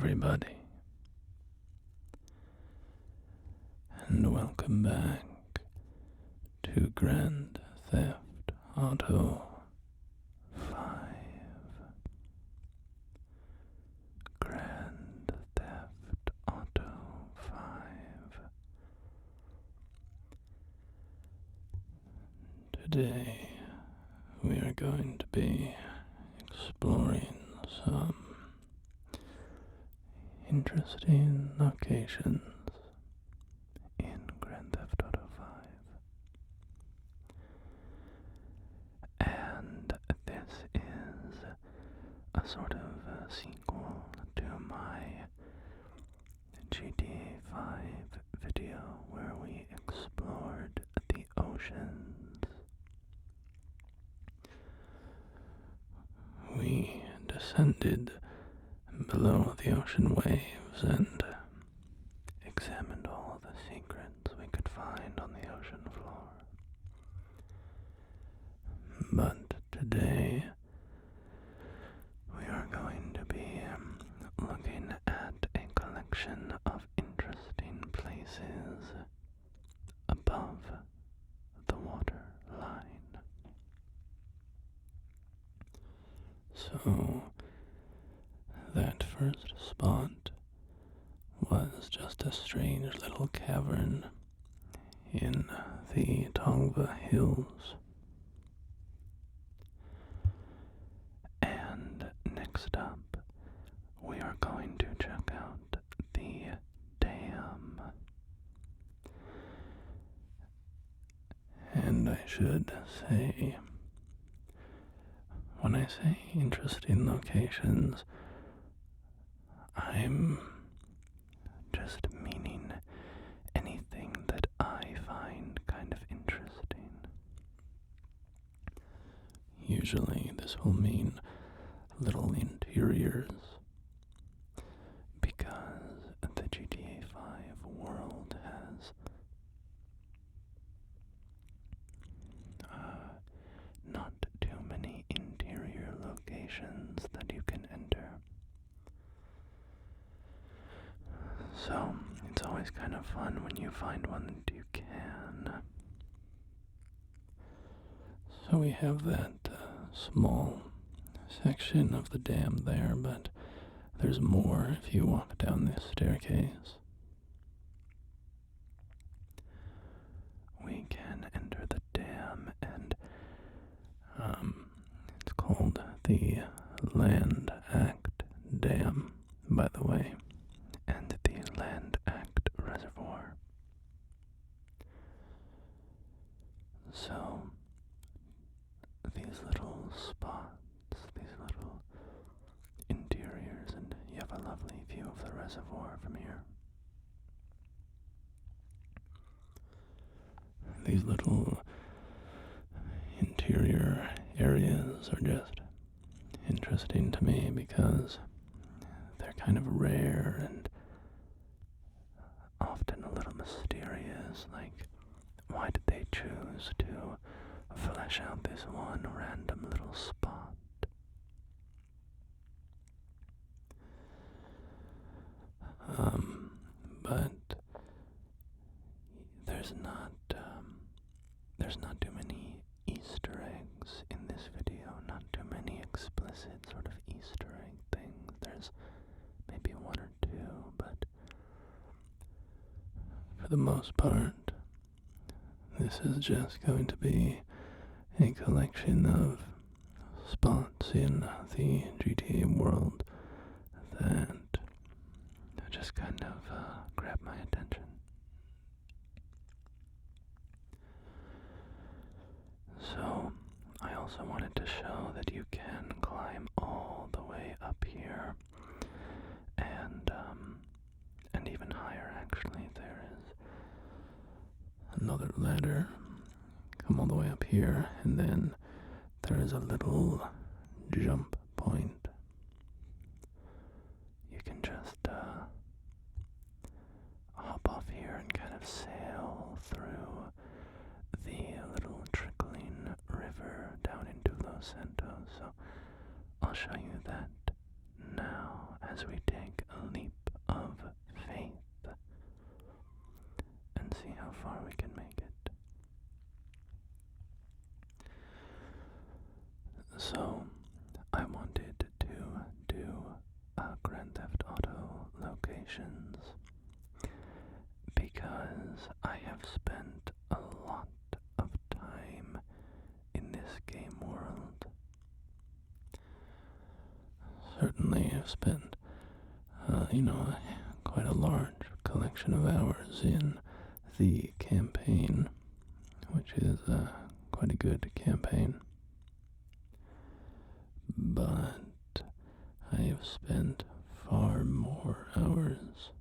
everybody, and welcome back to Grand Theft Auto 5. Grand Theft Auto 5. Today we are going to be exploring some interesting locations in Grand Theft Auto 5. And this is a sort of a sequel to my GTA 5 video where we explored the oceans. We descended below the ocean waves and examined all the secrets we could find on the ocean floor. But today we are going to be looking at a collection of interesting places above the water line. So that first spot was just a strange little cavern in the Tongva hills. And next up, we are going to check out the dam. And I should say, when I say interesting locations, I'm just meaning anything that I find kind of interesting. Usually this will mean little interiors, because the GTA 5 world has not too many interior locations that you can enter. So, it's always kind of fun when you find one that you can. So we have that small section of the dam there, but there's more if you walk down this staircase. We can enter the dam, and it's called the Land Act Dam, by the way, and the Land Act Reservoir. So, these little spots, these little interiors, and you have a lovely view of the reservoir from here. These little interior areas are just interesting to me because they're kind of rare and often a little mysterious, like why did they choose to flesh out this one random little spot? But there's not too many Easter eggs in this video, not too many explicit sort of Easter egg things. There's maybe one or two, but for the most part, this is just going to be a collection of spots in the GTA world that just kind of grab my attention. So, I also wanted to show that you can climb all the way up here, and even higher actually. There is another ladder. Come all the way up here, and then there is a little jump point. You can just hop off here and kind of sail through the little trickling river down into Los Santos. So I'll show you that now as we take a leap of faith and see how far we can make it. So, I wanted to do Grand Theft Auto locations because I have spent a lot of time in this game world. Certainly I've spent, quite a large collection of hours in the campaign, which is quite a good campaign. But I have spent far more hours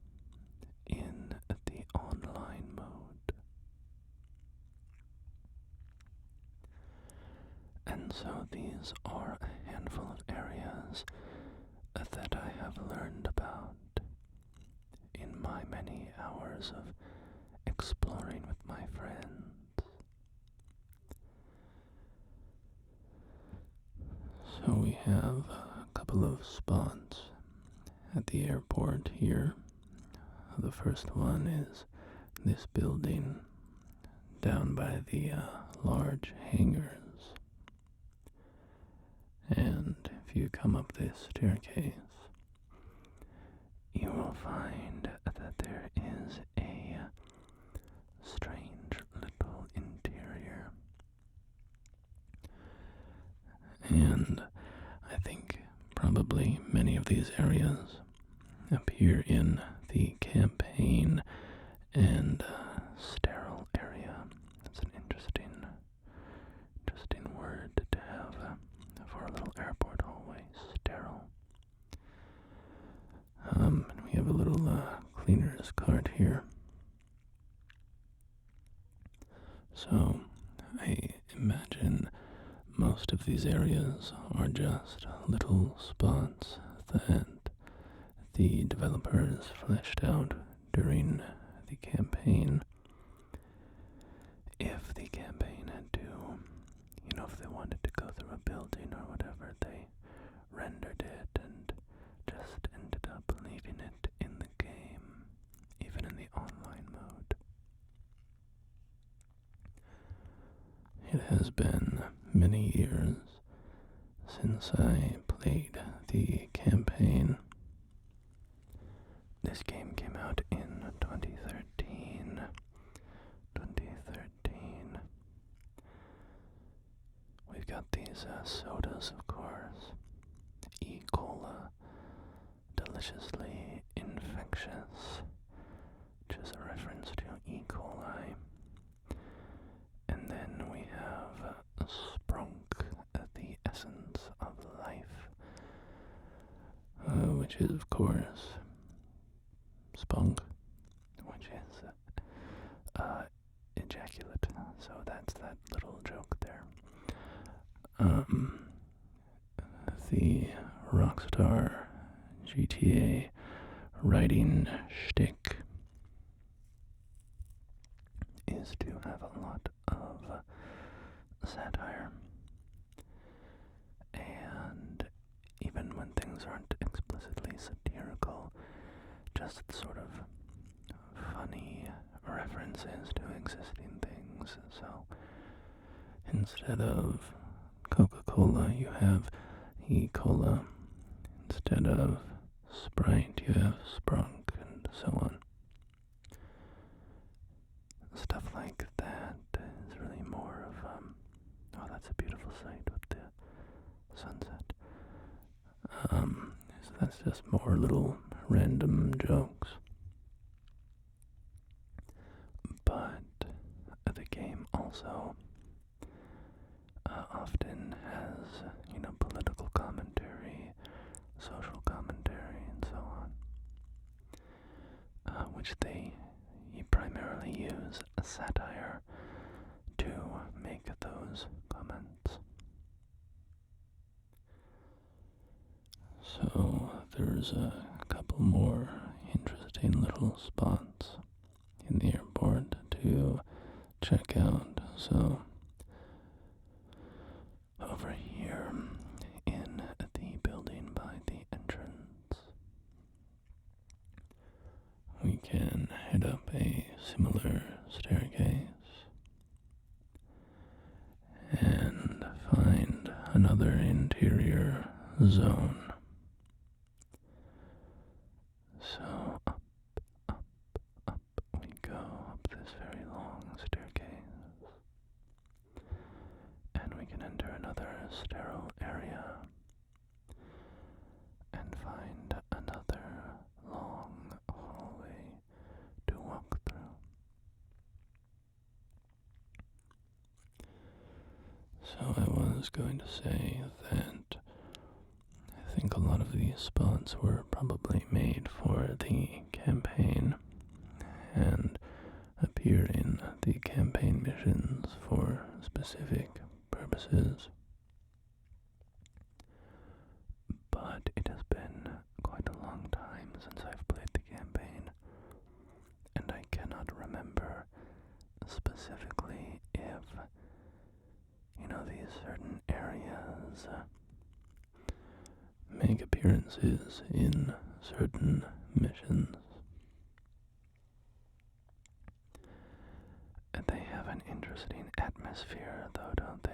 in the online mode. And so these are a handful of areas that I have learned about in my many hours of exploring with my friends. So we have a couple of spots at the airport here. The first one is this building down by the large hangars. And if you come up this staircase, you will find that there is a strange little interior. And I think probably many of these areas appear in the campaign and sterile area. That's an interesting word to have for a little airport hallway, sterile. And we have a little cleaner's cart here. So I imagine most of these areas are just little spots that the developers fleshed out during the campaign. If the campaign had to, if they wanted to go through a building or whatever, they rendered it and just ended up leaving it in the game, even in the online mode. It has been many years since I played the campaign. This game came out in 2013. We've got these sodas, of course. E. Cola, deliciously infectious, which is a reference to E. coli. And then we have Sprunk, the essence of life, which is, of course, spunk, which is ejaculate. So that's that little joke there. The Rockstar GTA writing shtick is to have a lot of satire, and even when things aren't explicitly satirical, just sort of funny references to existing things. So instead of Coca-Cola, you have E-Cola. Instead of Sprite, you have Sprunk, and so on. Stuff like that is really more of, that's a beautiful sight with the sunset. So that's just more little random jokes. But the game also often has, political commentary, social commentary, and so on, which they primarily use satire to make those comments. So there's a couple more interesting little spots in the airport to check out. So over here in the building by the entrance, can head up a similar staircase and find another interior zone. So up we go, up this very long staircase, and we can enter another sterile area and find another long hallway to walk through. So I was going to say that I think a lot of these spots were probably made for the campaign and appear in the campaign missions for specific purposes. But it has been quite a long time since I've played the campaign, and I cannot remember specifically if, these certain areas make appearances in certain missions. And they have an interesting atmosphere, though, don't they?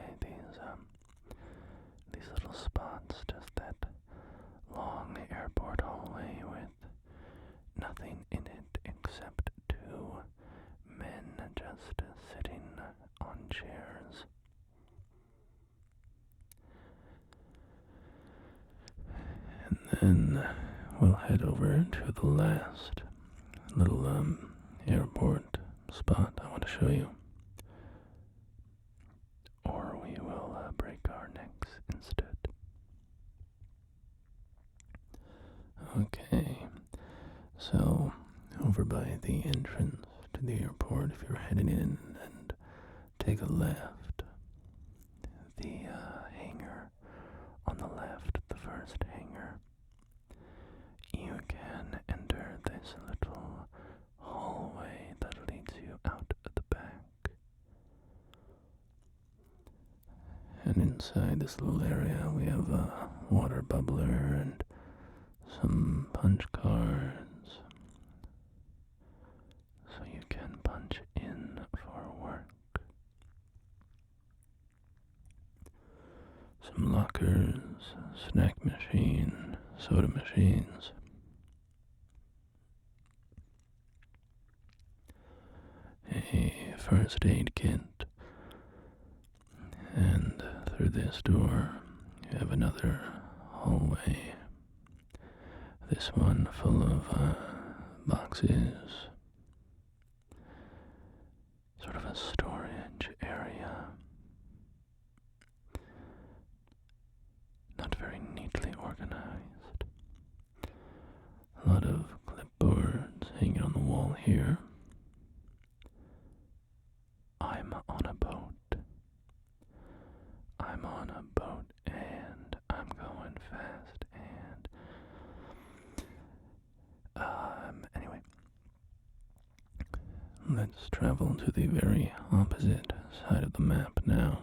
These little spots, just that long airport hallway with nothing in it except two men just sitting on chairs. And then we'll head over to the last little airport spot I want to show you. Or we will break our necks instead. Okay, so over by the entrance to the airport, if you're heading in and take a left, the hangar on the left, the first hangar, you can enter this little hallway that leads you out at the back. And inside this little area, we have a water bubbler and some punch cards, so you can punch in for work. Some lockers, snack machine, soda machines. A first aid kit. And through this door, you have another hallway. This one full of boxes. Sort of a storage area. Not very neatly organized. A lot of clipboards hanging on the wall here. I'm on a boat. I'm on a boat and I'm going fast and anyway, let's travel to the very opposite side of the map now.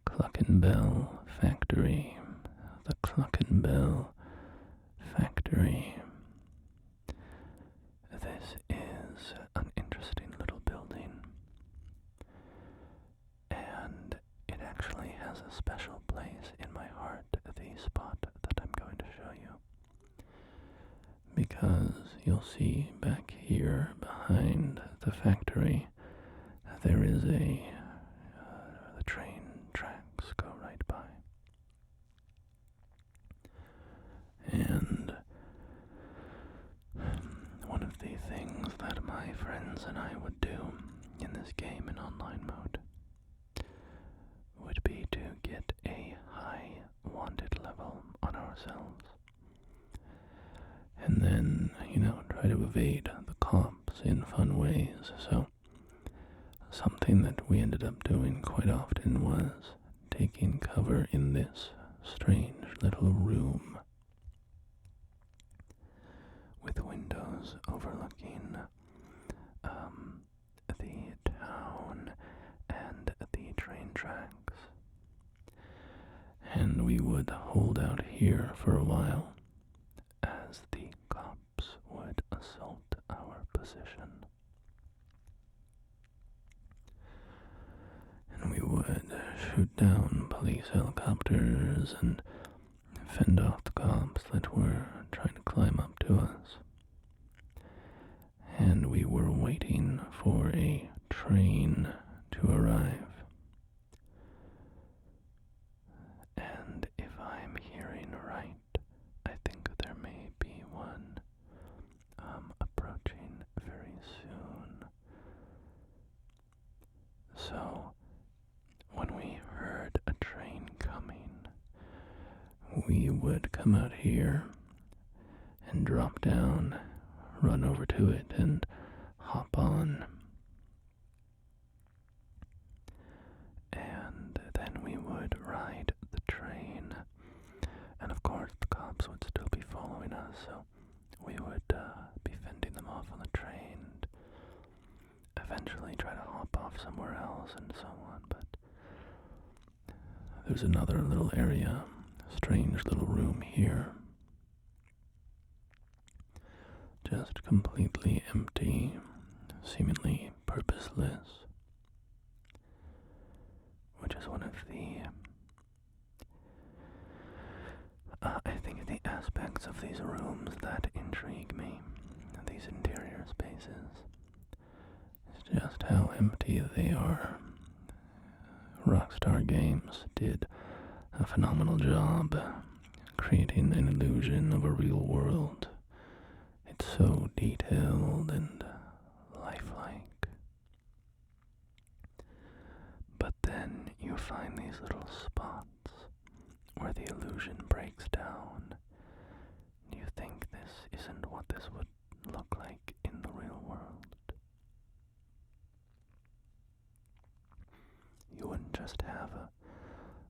Clucking Bell Factory. The Clucking Bell Factory. This is an interesting little building, and it actually has a special place in my heart, the spot that I'm going to show you. Because you'll see back here behind the factory, there is the train tracks go right by. And one of the things that my friends and I would do in this game in online mode would be to get a high wanted level on ourselves. And then, try to evade the cops in fun ways. So, something that we ended up doing quite often was taking cover in this strange little room with windows overlooking the town and the train tracks. And we would hold out here for a while as the cops would assault shoot down police helicopters and fend off the cops that were trying to climb up to us. And we were waiting for a train to arrive. And if I'm hearing right, I think there may be one approaching very soon. So, when we heard a train coming, we would come out here and drop down, run over to it, and hop on. And then we would ride the train. And of course, the cops would still be following us, so we would be fending them off on the train, and eventually try to hop off somewhere else and so on. But there's another little area, strange little room here, just completely empty, seemingly purposeless, which is one of the I think the aspects of these rooms that intrigue me, these interior spaces, is just how empty they are. Rockstar Games did a phenomenal job creating an illusion of a real world. It's so detailed and lifelike. But then you find these little spots where the illusion breaks down. You think this isn't what this would look like in the real world. You wouldn't just have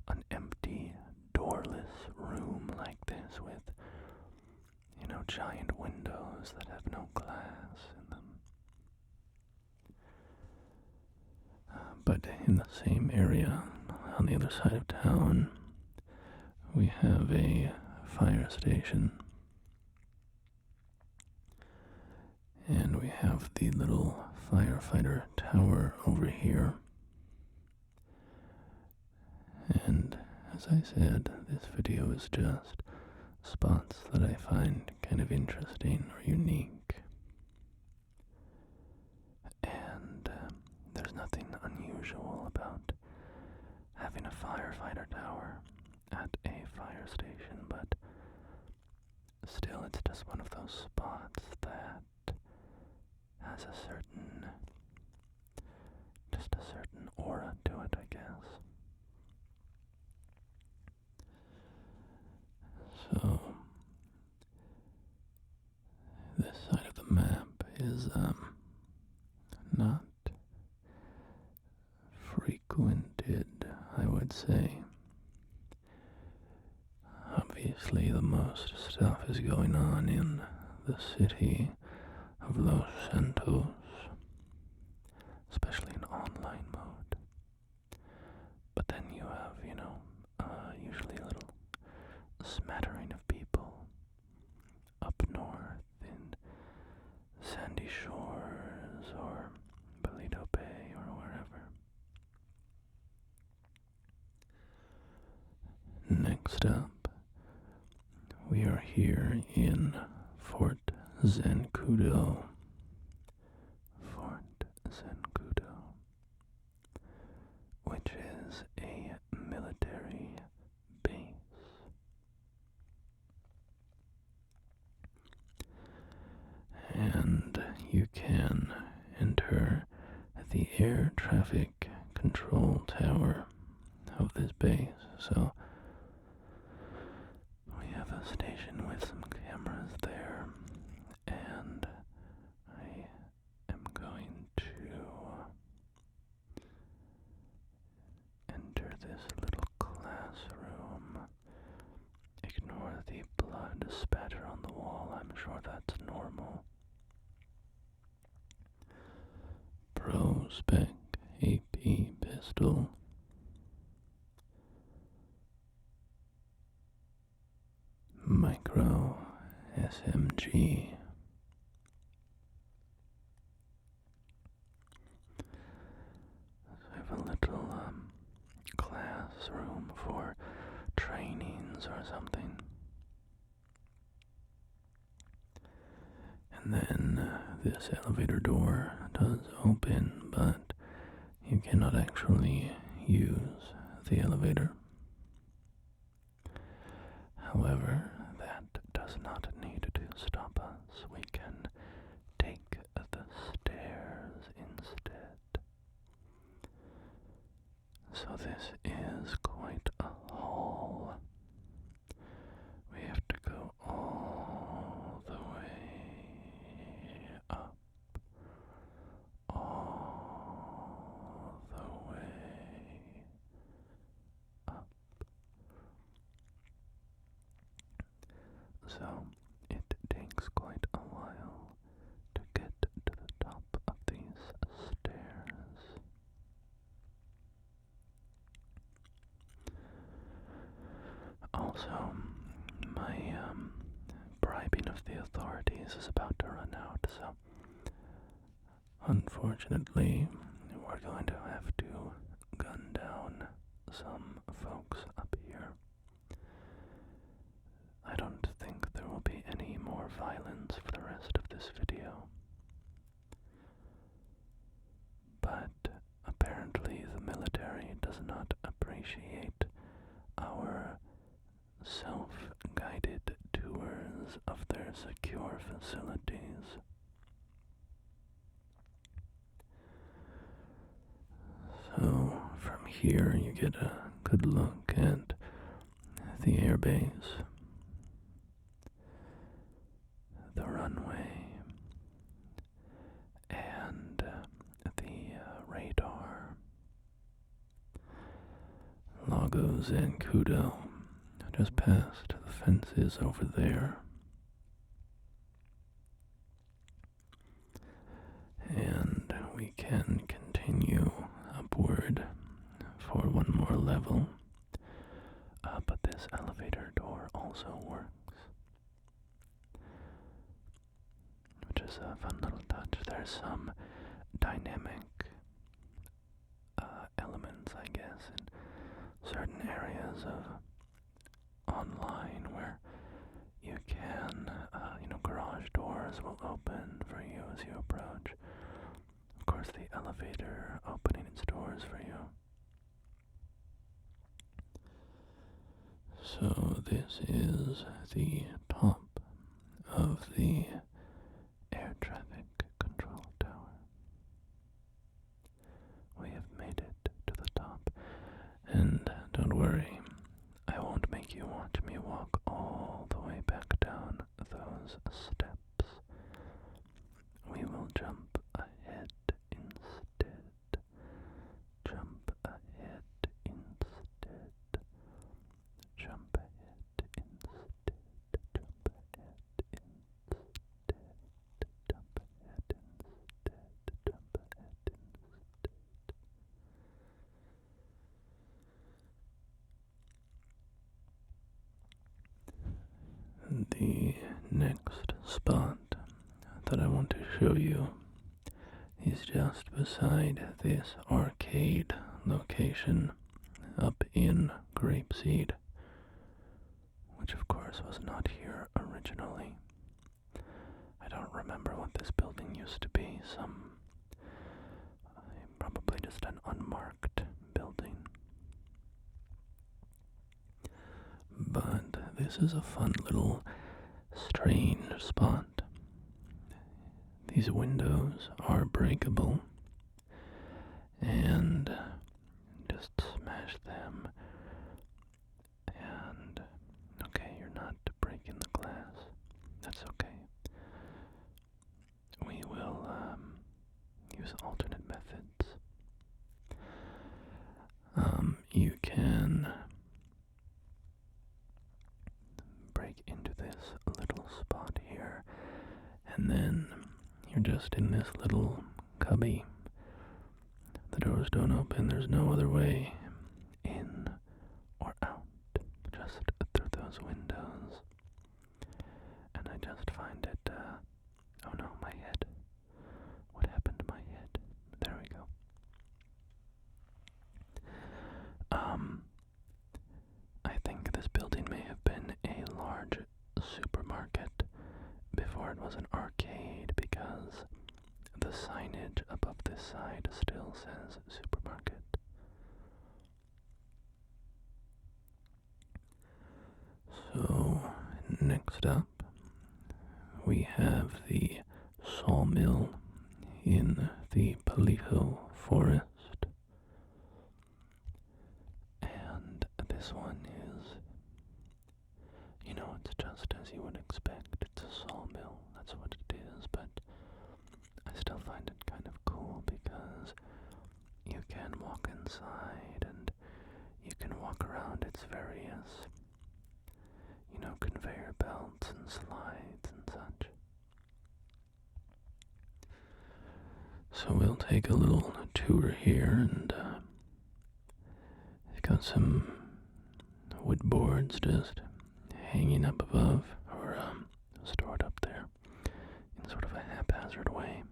an empty, doorless room like this with, giant windows that have no glass in them. But in the same area, on the other side of town, we have a fire station. And we have the little firefighter tower over here. And as I said, this video is just spots that I find kind of interesting or unique. And there's nothing unusual about having a firefighter tower at a fire station, but still it's just one of those spots that has a certain aura to it, I guess. So, this side of the map is not frequented, I would say. Obviously, the most stuff is going on in the city of Los Santos, especially in online mode. But then you have, usually a little smattering of people up north in Sandy Shores or Paleto Bay or wherever. Next up, we are here in Fort Zancudo. Which is a military base. And you can enter the air traffic control tower of this base. So we have a station with some cameras there, and I am going to enter this little classroom. Ignore the blood spatter on the wall, I'm sure that's normal. Pro-spec AP pistol. Micro SMG. So I have a little class buttons or something. And then this elevator door does open, but you cannot actually use the elevator. However, that does not need to stop us. We can take the stairs instead. So this is quite a haul. We have to go all the way up. All the way up. So it takes quite a while to get to the top of these stairs. Also, my bribing of the authorities is about to run out, so unfortunately we're going to have to gun down some folks up here. I don't think there will be any more violence for the rest of this video. But apparently the military does not appreciate our self-guided tours of their secure facilities. So from here you get a good look at the airbase, the runway, and the radar. Lago Zancudo, just past the fences over there. And we can continue upward for one more level. But this elevator door also works, which is a fun little touch. There's some dynamic elements, I guess, in certain areas of online where you can, garage doors will open for you as you approach. Of course, the elevator opening its doors for you. So this is the top of the air traffic control tower. We have made it to the top, and don't worry, I won't make you watch me walk all the way back down those steps. We will jump ahead instead. Jump ahead instead. Jump ahead instead. Jump ahead instead. Jump ahead instead. Jump ahead instead. The next spot that I want to show you is just beside this arcade location up in Grapeseed, which of course was not here originally. I don't remember what this building used to be, probably just an unmarked building. But this is a fun little strange spot. These windows are breakable, and just smash them, and okay, you're not breaking the glass. That's okay. We will use alternate methods. You can break into this little spot here, and then you're just in this little cubby. The doors don't open, there's no other way in or out, just through those windows. And I just find it, oh no, my head. What happened to my head? There we go. I think this building may have part was an arcade because the signage above this side still says supermarket. So, next up, we have the Sawmill in the Paleto forest. And this one is, it's just as you would expect. It's a sawmill, that's what it is, but I still find it kind of cool because you can walk inside and you can walk around its various, conveyor belts and slides and such. So we'll take a little tour here, and it's got some wood boards just hanging up above, or stored up there in sort of a haphazard way.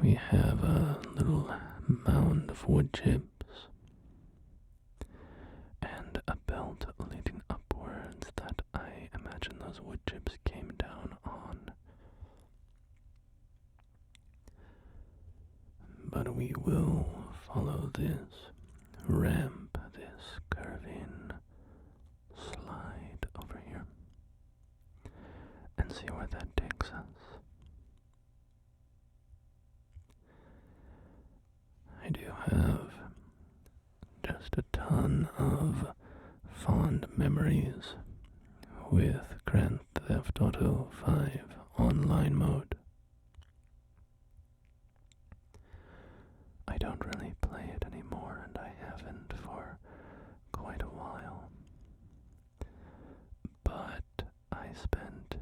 We have a little mound of wood chips and a belt leading upwards that I imagine those wood chips came down on. But we will follow this ramp, this curving slide over here, and see where that takes us. I do have just a ton of fond memories with Grand Theft Auto 5 online mode. I don't really play it anymore, and I haven't for quite a while. But I spent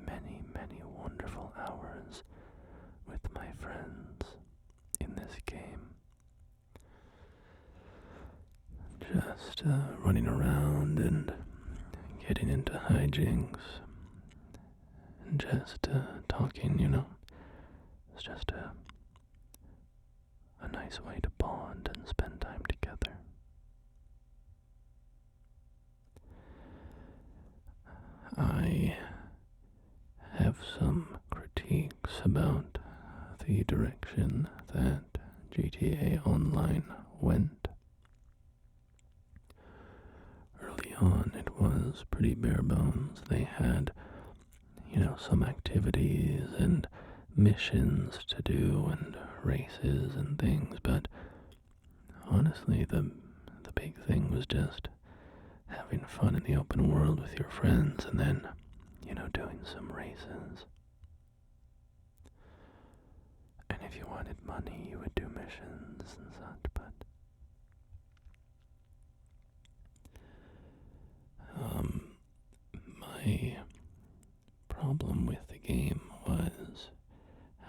many, many wonderful hours with my friends in this game. Just running around and getting into hijinks and just talking, It's just a nice way to bond and spend time together. I have some critiques about the direction that GTA Online went. Early on, it was pretty bare bones. They had, some activities and missions to do and races and things, but honestly, the big thing was just having fun in the open world with your friends and then, doing some races. And if you wanted money, you would do missions and such, but my problem with the game was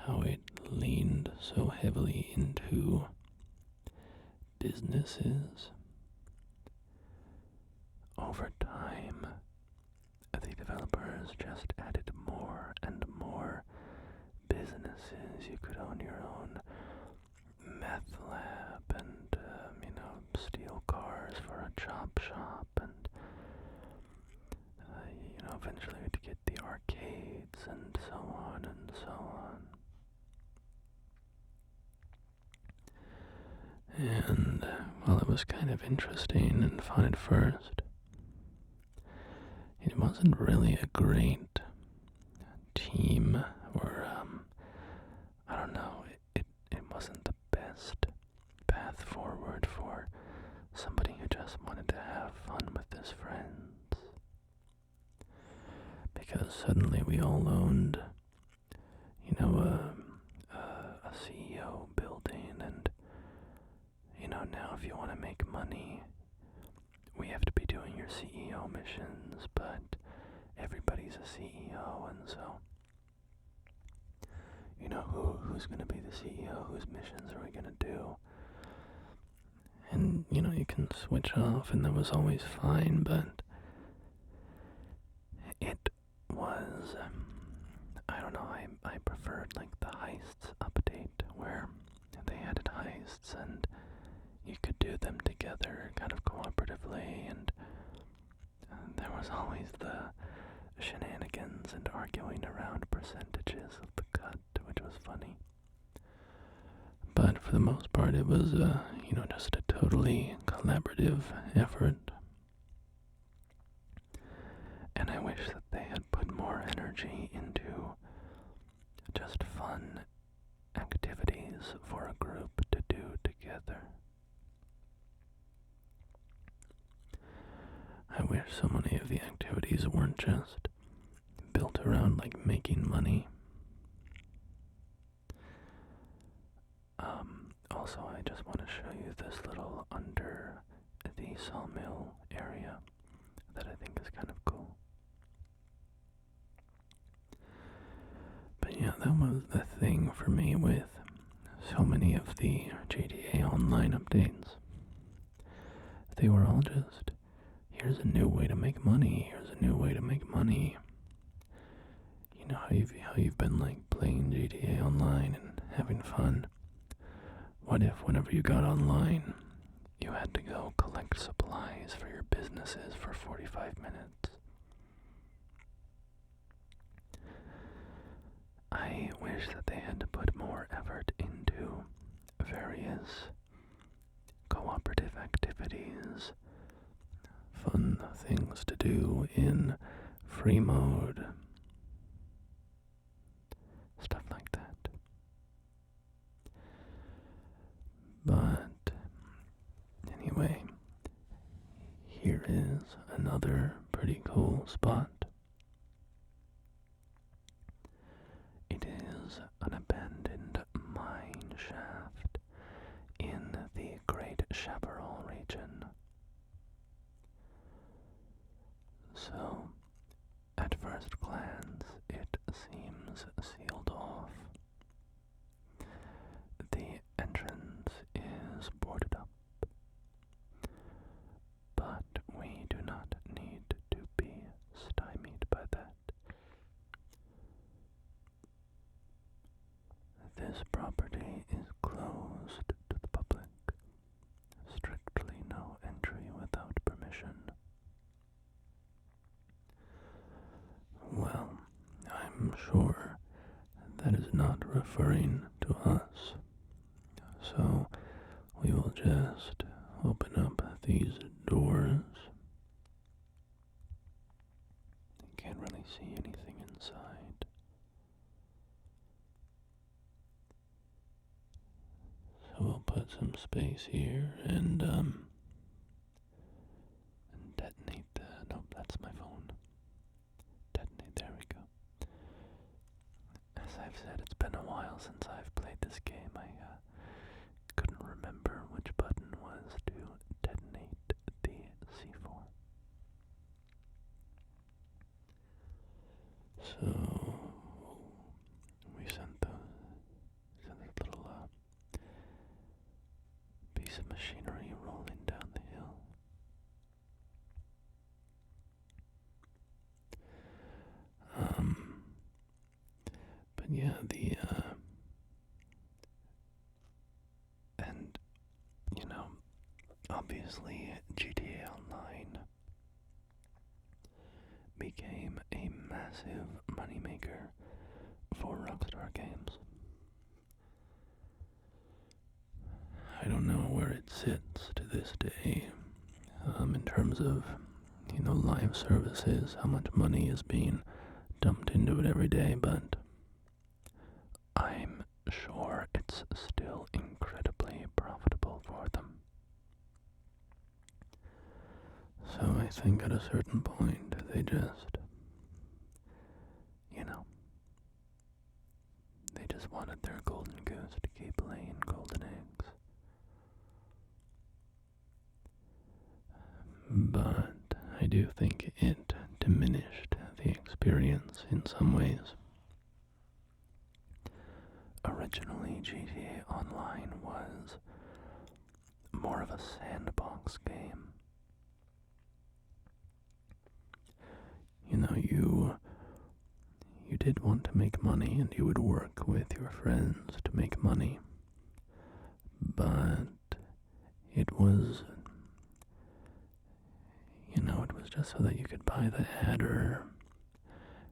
how it leaned so heavily into businesses. Over time, the developers just added more and more businesses. You could own your own meth lab and, steal cars for a chop shop, and, eventually to get the arcades and so on and so on. And while it was kind of interesting and fun at first, it wasn't really a great team, or, I don't know, it wasn't the best path forward for somebody who just wanted to have fun with his friends. Because suddenly we all owned, a CEO building, and, now if you want to make money, we have to be doing your CEO missions, but everybody's a CEO, and so, who's going to be the CEO? Whose missions are we going to do? And, you can switch off, and that was always fine, but it was, I don't know, I preferred, the heists update, where they added heists, and you could do them together kind of cooperatively, and there was always the shenanigans friends and arguing around percentages of the cut, which was funny. But for the most part, it was, just a totally collaborative effort. And I wish that they had put more energy into just fun activities for a group to do together. I wish so many of the activities weren't just built around like making money. Also, I just want to show you this little under the Sawmill area that I think is kind of cool. But yeah, that was the thing for me with so many of the GTA Online updates. They were all just, here's a new way to make money, here's a new way to make money. You know how you've been like playing GTA Online and having fun? What if whenever you got online, you had to go collect supplies for your businesses for 45 minutes? I wish that they had to put more effort into various cooperative activities, fun things to do in free mode, stuff like that. But anyway, here is another pretty cool spot. It is an abandoned mine shaft in the Great Chaparral region. So, at first glance, it seems sealed off. The entrance is boarded up, but we do not need to be stymied by that. This property is closed to the public. Strictly no entry without permission. Well, I'm sure that is not referring to us. So we will just open up these doors. You can't really see anything inside. So we'll put some space here and detonate the... Nope, that's my phone. Detonate, there we go. As I've said, it's been a while since I've played this game. I couldn't remember which button was to detonate the C4. So we sent this little piece of machinery rolling down the hill. But yeah, and, obviously GTA Online became a massive moneymaker for Rockstar Games. I don't know where it sits to this day, in terms of, live services, how much money is being dumped into it every day, but I'm sure it's still incredibly profitable for them. So I think at a certain point, they just, they just wanted their golden goose to keep laying golden eggs. But I do think it diminished the experience in some ways. Originally, GTA Online was more of a sandbox game. You did want to make money, and you would work with your friends to make money, but it was, it was just so that you could buy the adder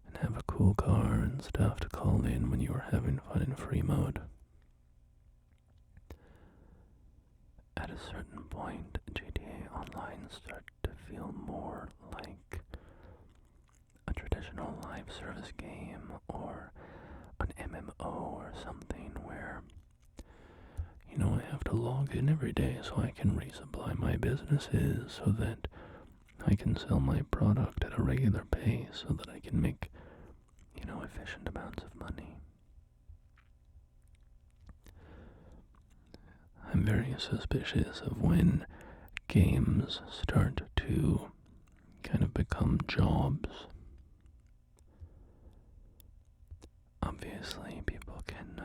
and have a cool car and stuff to call in when you were having fun in free mode. At a certain point, GTA Online started to feel more like a traditional live service game or an MMO or something where, I have to log in every day so I can resupply my businesses so that I can sell my product at a regular pace so that I can make, efficient amounts of money. I'm very suspicious of when games start to kind of become jobs. Obviously, people can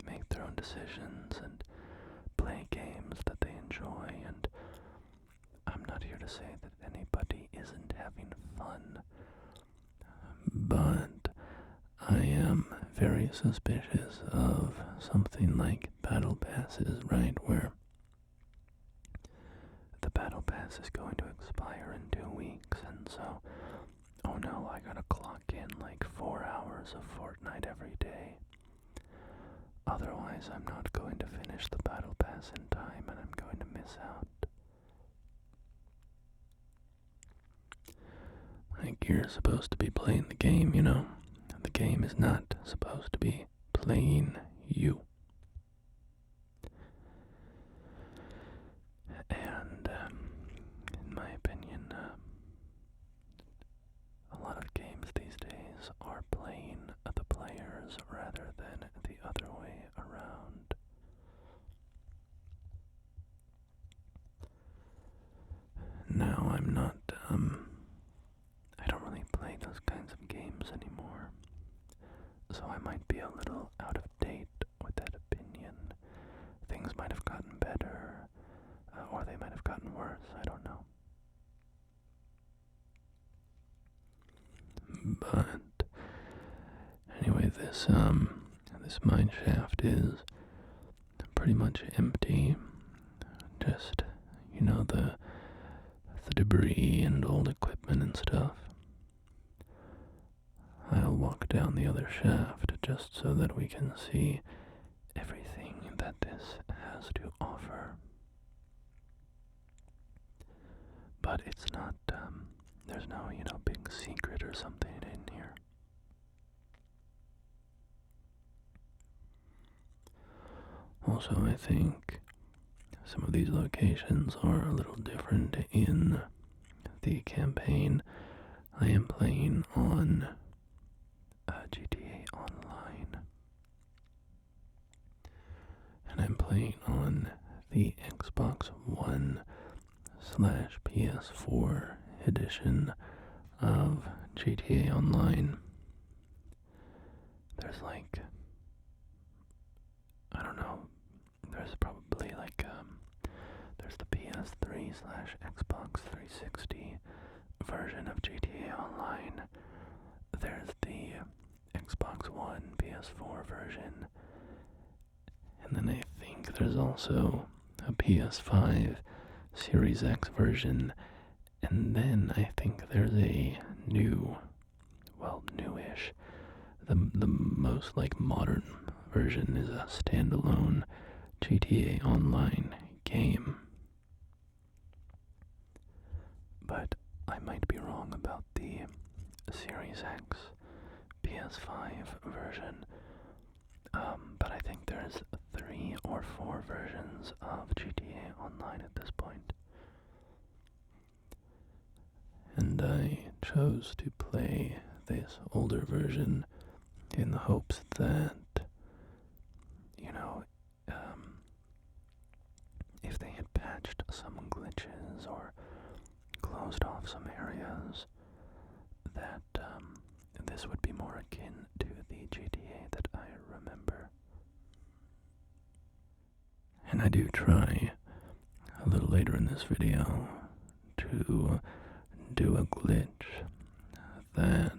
make their own decisions and play games that they enjoy, and I'm not here to say that anybody isn't having fun, but I am very suspicious of something like battle passes, right, where the battle pass is going to expire in 2 weeks, and so, oh no, I gotta clock in like 4 hours of Fortnite every day. Otherwise, I'm not going to finish the battle pass in time, and I'm going to miss out. Like, you're supposed to be playing the game, The game is not supposed to be playing you. And, in my opinion, a lot of games these days are playing the players rather than the other way around. Now, I don't really play those kinds of games anymore, so I might be a little out of date with that opinion. Things might have gotten better, or they might have gotten worse, I don't know. But anyway, this mine shaft is pretty much empty. Just, the debris and old equipment and stuff. I'll walk down the other shaft just so that we can see everything that this has to offer. But it's not, there's no, big secret or something in here. Also, I think some of these locations are a little different in the campaign. I am playing on GTA Online, and I'm playing on the Xbox One / PS4 edition of GTA Online. There's there's probably there's the PS3 / Xbox 360 version of GTA Online. There's the Xbox One PS4 version, and then I think there's also a PS5 Series X version, and then I think there's a newish, the most modern version is a standalone GTA Online game. But I might be wrong about the Series X PS5 version. But I think there's 3 or 4 versions of GTA Online at this point. And I chose to play this older version in the hopes that, if they had patched some glitches or closed off some areas, that this would be more akin to the GTA that I remember. And I do try a little later in this video to do a glitch that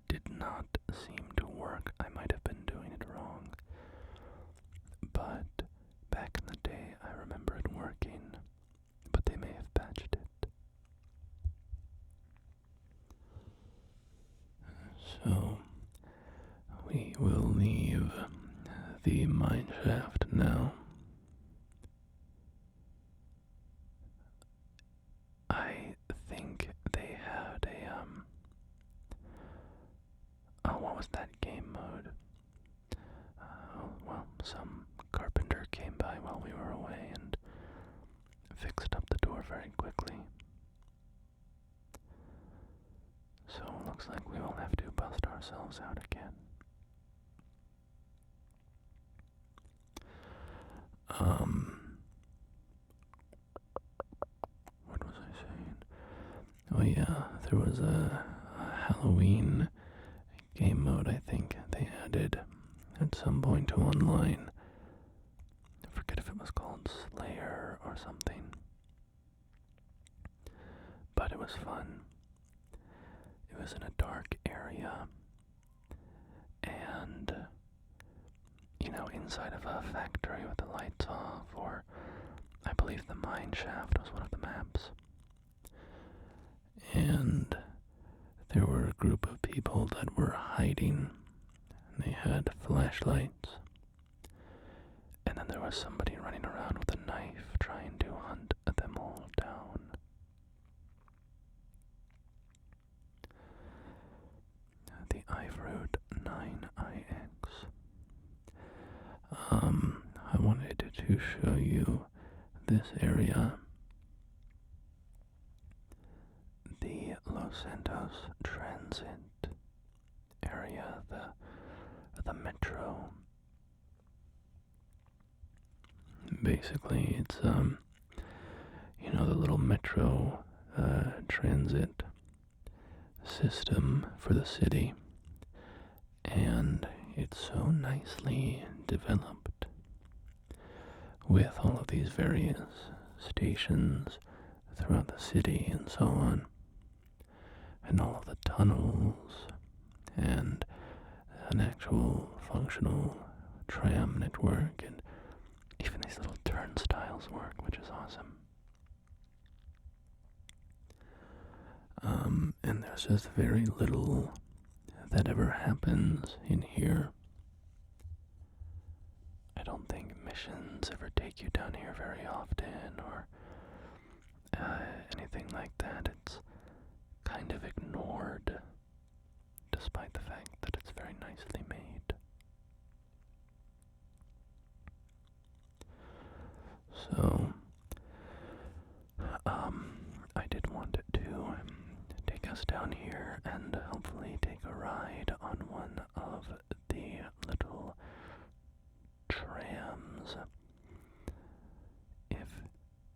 did not seem to work. I might have been doing it wrong, but back in the day I remember it working, but they may have patched it. the mine shaft now. I think they had what was that game mode? Well, some carpenter came by while we were away and fixed up the door very quickly. So it looks like we will have to bust ourselves out again. What was I saying? Oh yeah, there was a Halloween game mode I think they added at some point to online. I forget if it was called Slayer or something. But it was fun. It was in a dark area. And, inside of a factory with the lights off, or I believe the mine shaft was one of the maps. And there were a group of people that were hiding. They had flashlights. And then there was somebody running around with a knife trying to hunt them all down. The iFruit 9IX. I wanted to show you this area. The Los Santos Transit area, the metro. Basically, it's, the little metro transit system for the city. And it's so nicely developed with all of these various stations throughout the city and so on, and all of the tunnels, and an actual functional tram network, and even these little turnstiles work, which is awesome. And there's just very little that ever happens in here. I don't think missions ever take you down here very often, or anything like that. It's kind of ignored, despite the fact that it's very nicely made. So, I did want to take us down here and hopefully take a ride on one of the little trams, if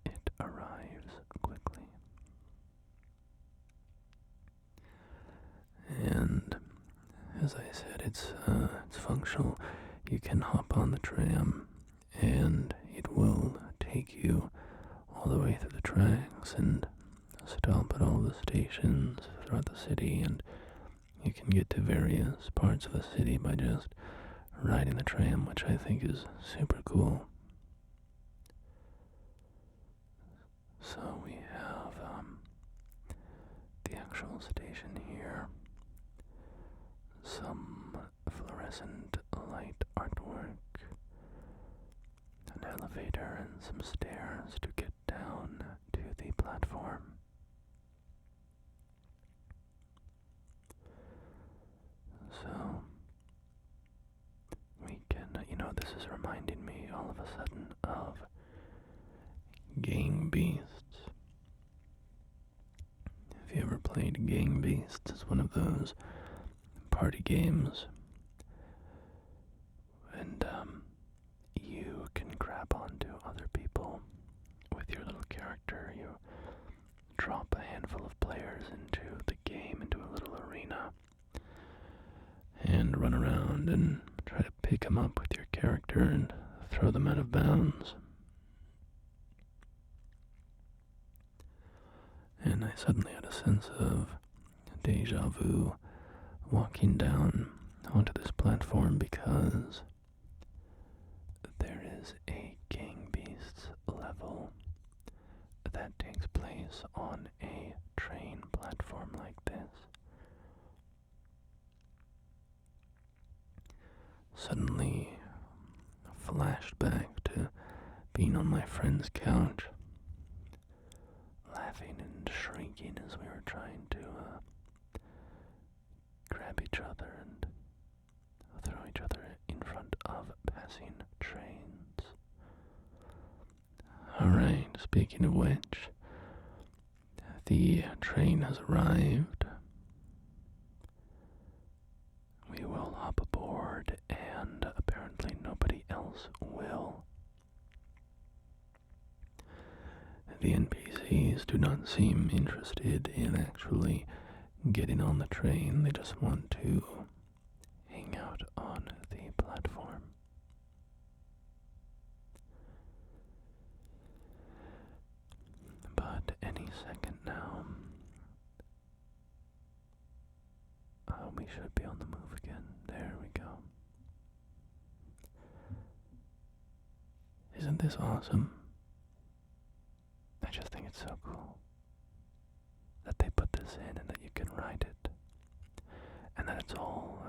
it arrives quickly. And as I said, it's functional. You can hop on the tram and it will take you all the way through the tracks and stop at all the stations throughout the city, and you can get to various parts of the city by just riding the tram, which I think is super cool. So we have the actual station here, some fluorescent light artwork, an elevator and some stairs to get down to the platform. So we can, this is reminding me all of a sudden of Gang Beasts. If you ever played Gang Beasts, it's one of those party games. And you can grab onto other people with your little character. You drop a handful of players into the game, into a little arena, and run around and try to pick them up with your character and throw them out of bounds. And I suddenly had a sense of deja vu walking down onto this platform, because there is a Gang Beasts level that takes place on a train platform like this. Suddenly, flashed back to being on my friend's couch, laughing and shrieking as we were trying to grab each other and throw each other in front of passing trains. Alright, speaking of which, the train has arrived. We will hop aboard, and apparently nobody else will. The NPCs do not seem interested in actually getting on the train. They just want to hang out on the platform. But any second now, we should be on the move again. There we go. Isn't this awesome? I just think it's so cool that they put this in and that you can ride it. And that it's all,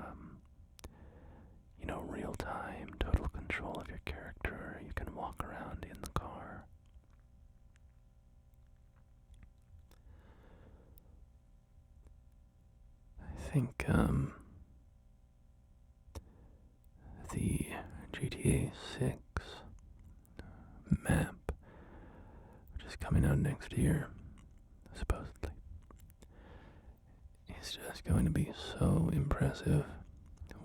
real time, total control of your character. You can walk around in the car. I think, the GTA 6 map, which is coming out next year, supposedly, is just going to be so impressive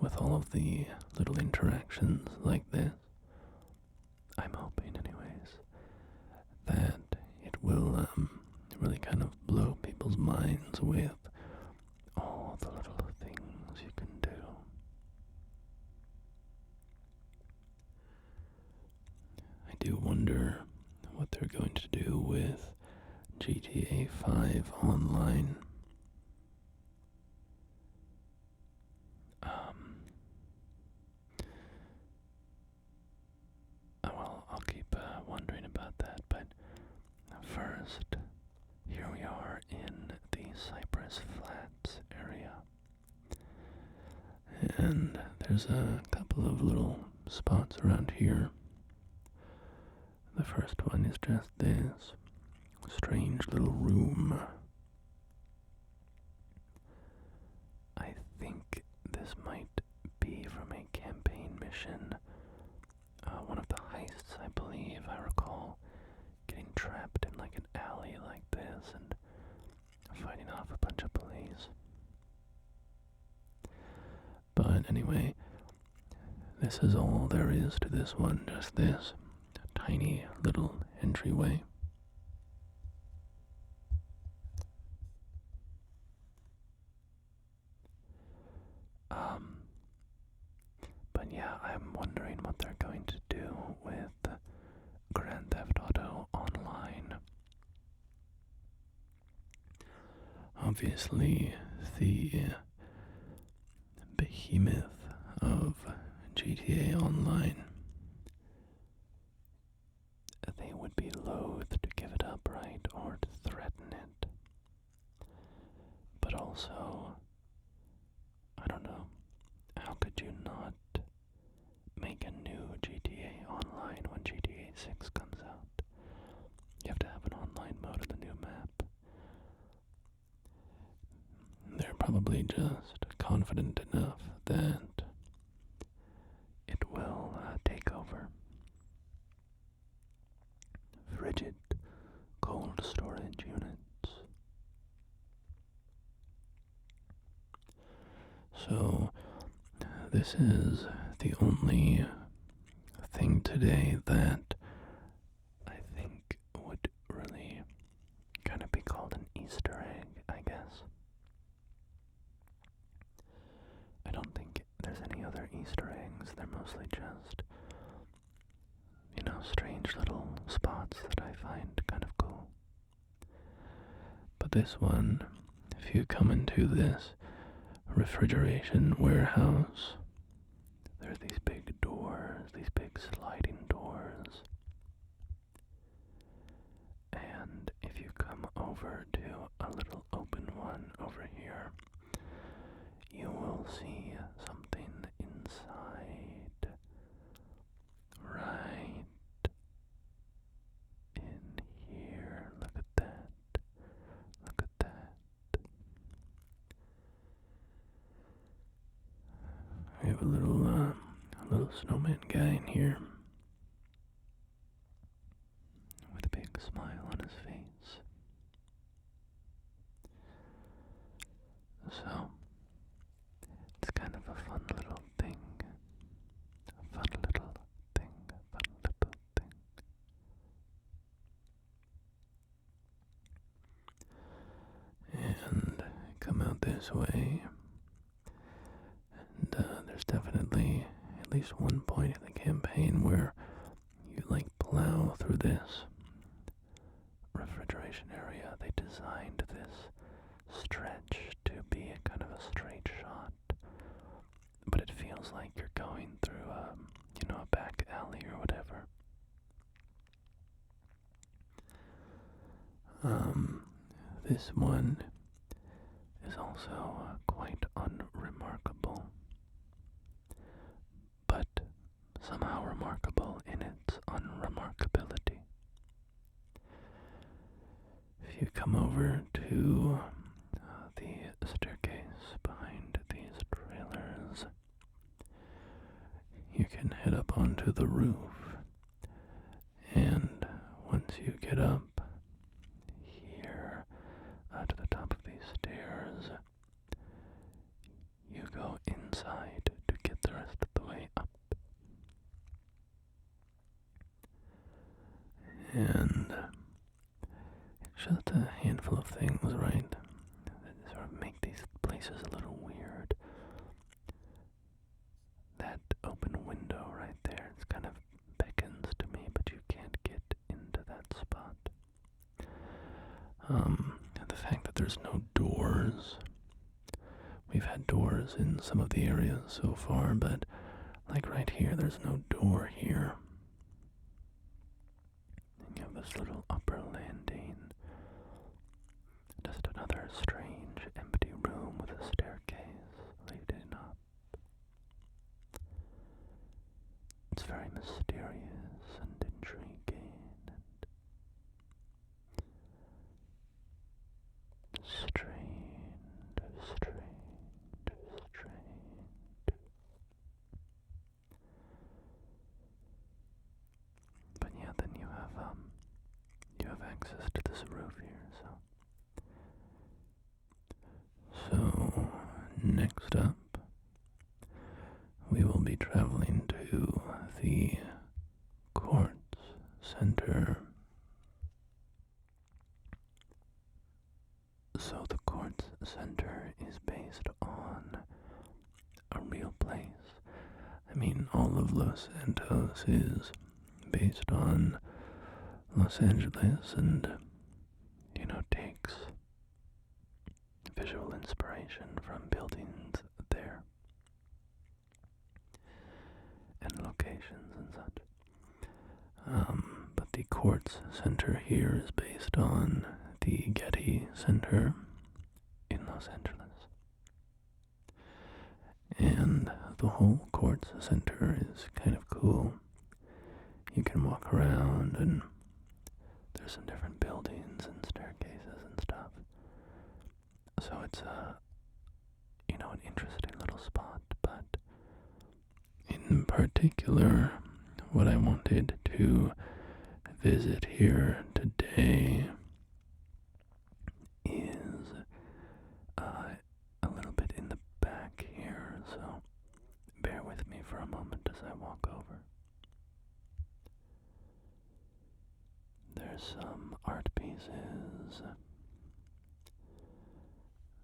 with all of the little interactions like this. I'm hoping, anyways, that it will really kind of blow people's minds with all the little things you can do. I do wonder what they're going to do with GTA 5 Online. Well, I'll keep wondering about that, but first, here we are in the Cypress Flats area. And there's a couple of little spots around here. The first one is just this strange little room. I think this might be from a campaign mission. One of the heists, I believe. I recall getting trapped in like an alley like this and fighting off a bunch of police. But anyway, this is all there is to this one, just this tiny little entryway. But yeah, I'm wondering what they're going to do with Grand Theft Auto Online. Obviously, the behemoth of GTA Online, they would be loath to give it up, right, or to threaten it. But also, I don't know, how could you not make a new GTA Online when GTA 6 comes out? You have to have an online mode of the new map. They're probably just confident enough that it will take over. Frigid cold storage units. So, this is the only thing today that I think would really kind of be called an Easter egg, I guess. I don't think there's any other Easter eggs. They're mostly just, strange little spots that I find kind of cool. But this one, if you come into this refrigeration warehouse, there's these big doors, these big sliding doors. And if you come over to a little open one over here, you will see something inside. Right We have a little snowman guy in here with a big smile on his face. So, it's kind of a fun little thing. A fun little thing. A fun little thing. And come out this way. And there's definitely at least one point in the campaign where you like plow through this refrigeration area. They designed this stretch to be a kind of a straight shot, but it feels like you're going through a back alley or whatever. This one is also quite unremarkable, but somehow remarkable in its unremarkability. If you come over to the staircase behind these trailers, you can head up onto the roof, and once you get up here to the top of these stairs, you go inside to get the rest of the way up. And it's just a handful of things, right, that sort of make these places a little weird. That open window right there, it's kind of beckons to me, but you can't get into that spot. The fact that there's no doors. We've had doors in some of the areas so far, but like right here, there's no door here. And you have this little upper landing. Just another strange empty room with a staircase leading up. It's very mysterious and intriguing and strange. But yeah, then you have access to this roof here, So next up, we will be traveling to the Kortz Center. So the Kortz Center is based on a real place. I mean, all of Los Santos is based on Los Angeles and, takes visual inspiration from buildings there and locations and such. But the Kortz Center here is based on the Getty Center in Los Angeles. And the whole Kortz Center is kind of cool. You can walk around and there's some different buildings and staircases and stuff. So it's an interesting little spot, but in particular, what I wanted to visit here today is a little bit in the back here, so bear with me for a moment as I walk over. There's some art pieces,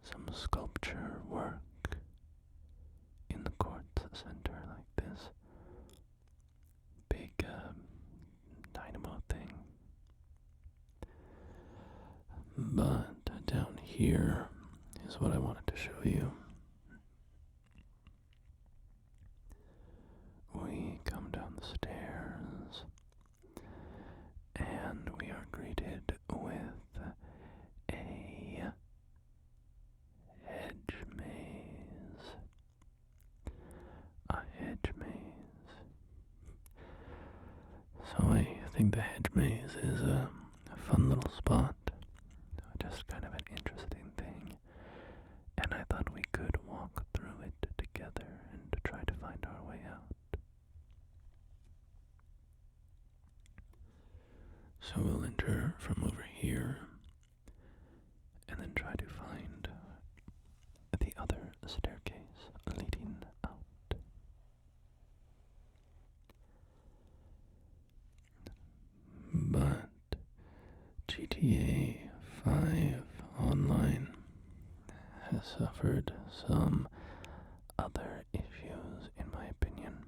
some sculpture work in the Kortz Center, like this big dynamo thing. But down here is what I wanted to show you. We come down the stairs and we are greeted with a hedge maze. A hedge maze. So I think the hedge maze is a fun little spot. Just kind of an interesting thing. And I thought we could walk through it together and try to I will enter from over here and then try to find the other staircase leading out. But GTA 5 Online has suffered some other issues, in my opinion,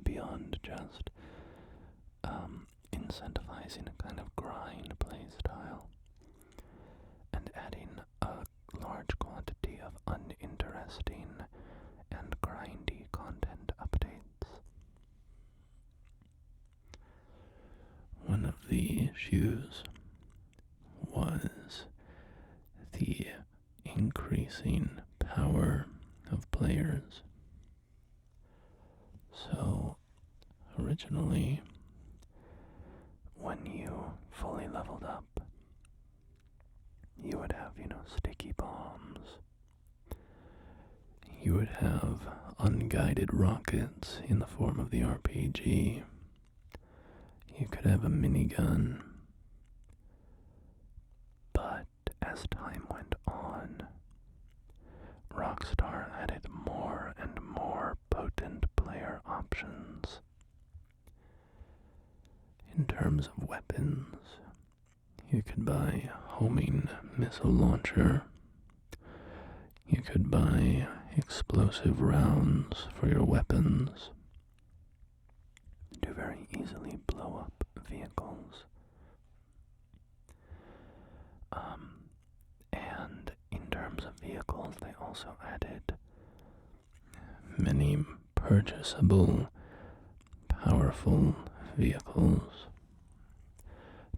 beyond just incentivizing a kind of grind playstyle and adding a large quantity of uninteresting and grindy content updates. One of the issues was the increasing power of players. So, originally, when you fully leveled up, you would have, sticky bombs. You would have unguided rockets in the form of the RPG. You could have a minigun. But as time went on, Rockstar added more and more potent player options. In terms of weapons, you could buy homing missile launcher. You could buy explosive rounds for your weapons to very easily blow up vehicles. And in terms of vehicles, they also added many purchasable, powerful vehicles.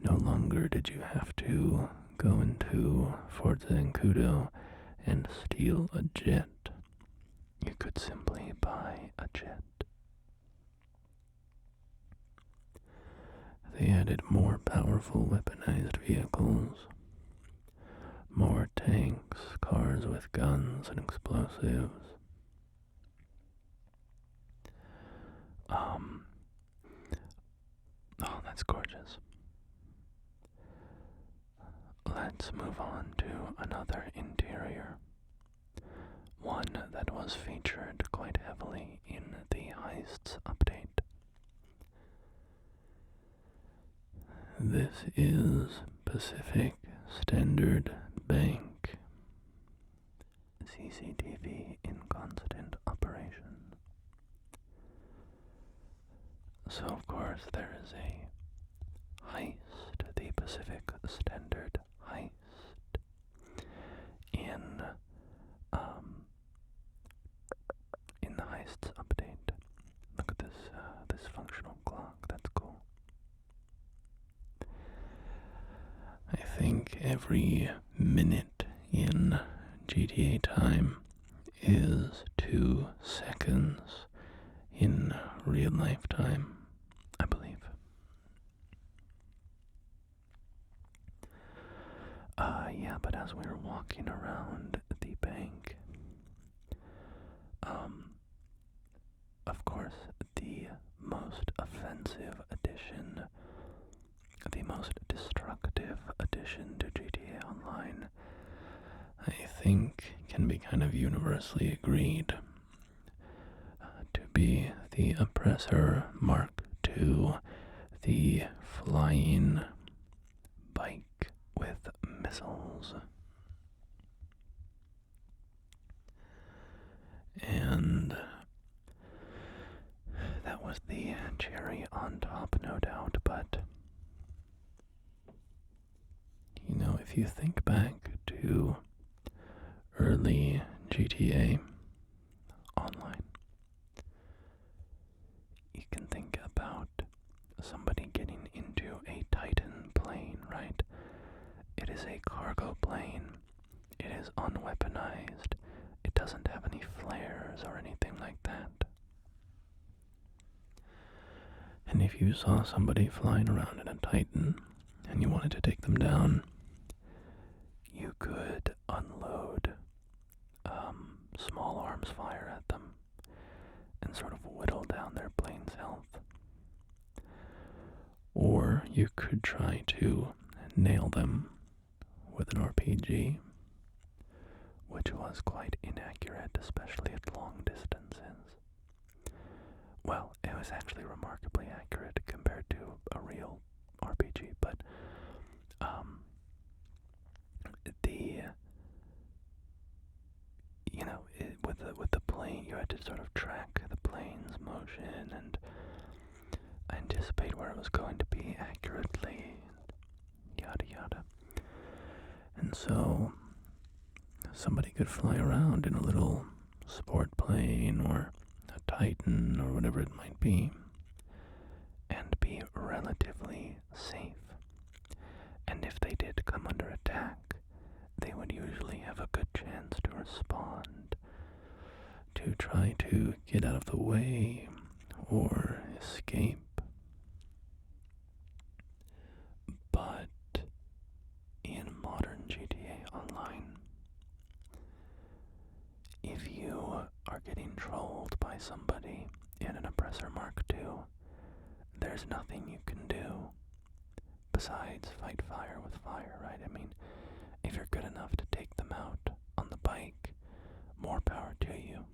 No longer did you have to go into Fort Zancudo and steal a jet. You could simply buy a jet. They added more powerful weaponized vehicles, more tanks, cars with guns and explosives. Oh, that's gorgeous. Let's move on to another interior. One that was featured quite heavily in the Heists update. This is Pacific Standard Bank. CCTV in constant operation. So of course there is a heist, the Pacific Standard heist in the Heists update. Look at this functional clock. That's cool. I think every minute in GTA time is 2 seconds in real life time, I believe. Yeah, but as we were walking around the bank, of course, the most offensive addition, the most destructive addition to GTA Online, I think can be kind of universally agreed to be the Oppressor Mark II, the flying bike with missiles. And that was the cherry on top, no doubt, but if you think back to early GTA Online, you can think about somebody getting into a Titan plane, right? It is a cargo plane. It is unweaponized. It doesn't have any flares or anything like that. And if you saw somebody flying around in a Titan and you wanted to take them down, you could unload small arms fire at them and sort of whittle down their plane's health. Or you could try to nail them with an RPG, which was quite inaccurate, especially at long distances. Well, it was actually remarkably accurate compared to a real RPG, but with the plane, you had to sort of track the plane's motion and anticipate where it was going to be accurately, yada yada. And so somebody could fly around in a little sport plane or a Titan or whatever it might be and be relatively safe. And if they did come under attack, they would usually have a good chance to respond, to try to get out of the way or escape. But in modern GTA Online, if you are getting trolled by somebody in an Oppressor Mark II, there's nothing you can do besides fight fire with fire, right? I mean, if you're good enough to take them out on the bike, more power to you.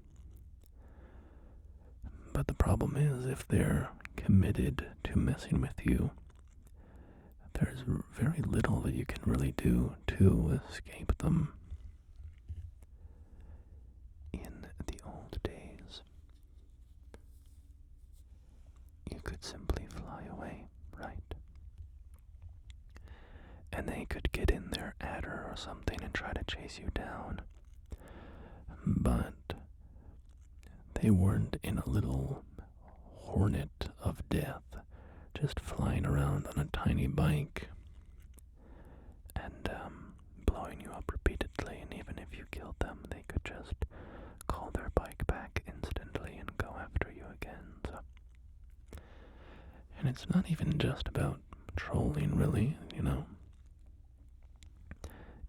But the problem is, if they're committed to messing with you, there's very little that you can really do to escape them. In the old days, you could simply fly away, right? And they could get in their adder or something and try to chase you down. But they weren't in a little hornet of death, just flying around on a tiny bike and blowing you up repeatedly. And even if you killed them, they could just call their bike back instantly and go after you again. So, and it's not even just about trolling, really, you know.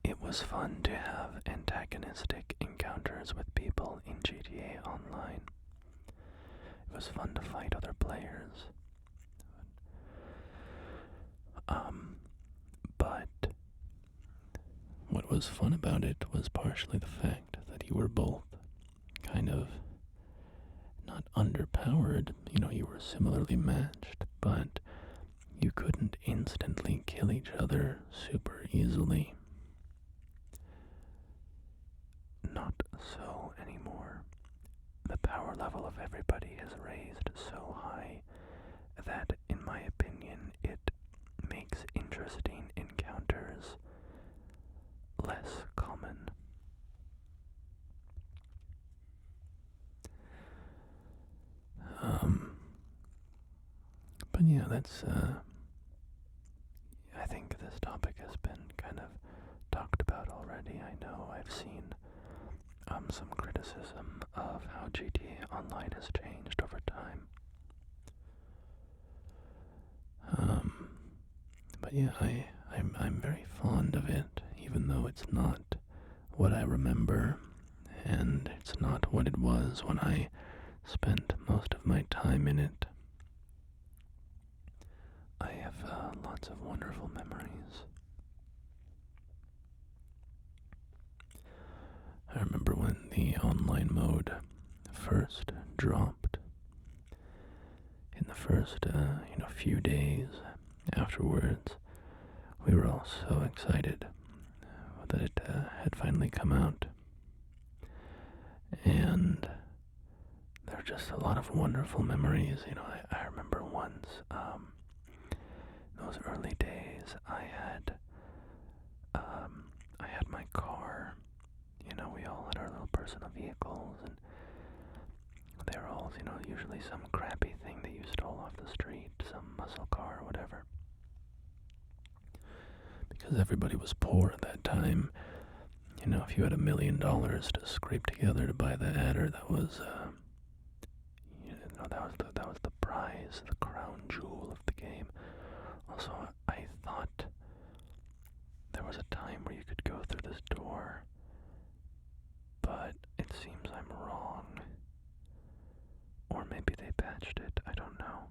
It was fun to have antagonistic encounters with people in GTA Online. It was fun to fight other players. But what was fun about it was partially the fact that you were both kind of not underpowered, you know, you were similarly matched, but you couldn't instantly kill each other super easily. Not so anymore. The power level of everybody is raised so high that, in my opinion, it makes interesting encounters less common. But yeah, that's, I think this topic has been kind of talked about already. I know I've seen some criticism of how GTA Online has changed over time. But yeah, I'm very fond of it, even though it's not what I remember, and it's not what it was when I spent most of my time in it. I have lots of wonderful memories. I remember when the online mode first dropped. In the first, few days afterwards, we were all so excited that it had finally come out. And there are just a lot of wonderful memories. You know, I remember once, those early days, I had my car. You know, we all had our little personal vehicles, and they were all, usually some crappy thing that you stole off the street, some muscle car or whatever. Because everybody was poor at that time. You know, if you had $1 million to scrape together to buy the adder, that was, that was the prize, the crown jewel of the game. Also, I thought there was a time where you could go through this door, but it seems I'm wrong. Or maybe they patched it, I don't know.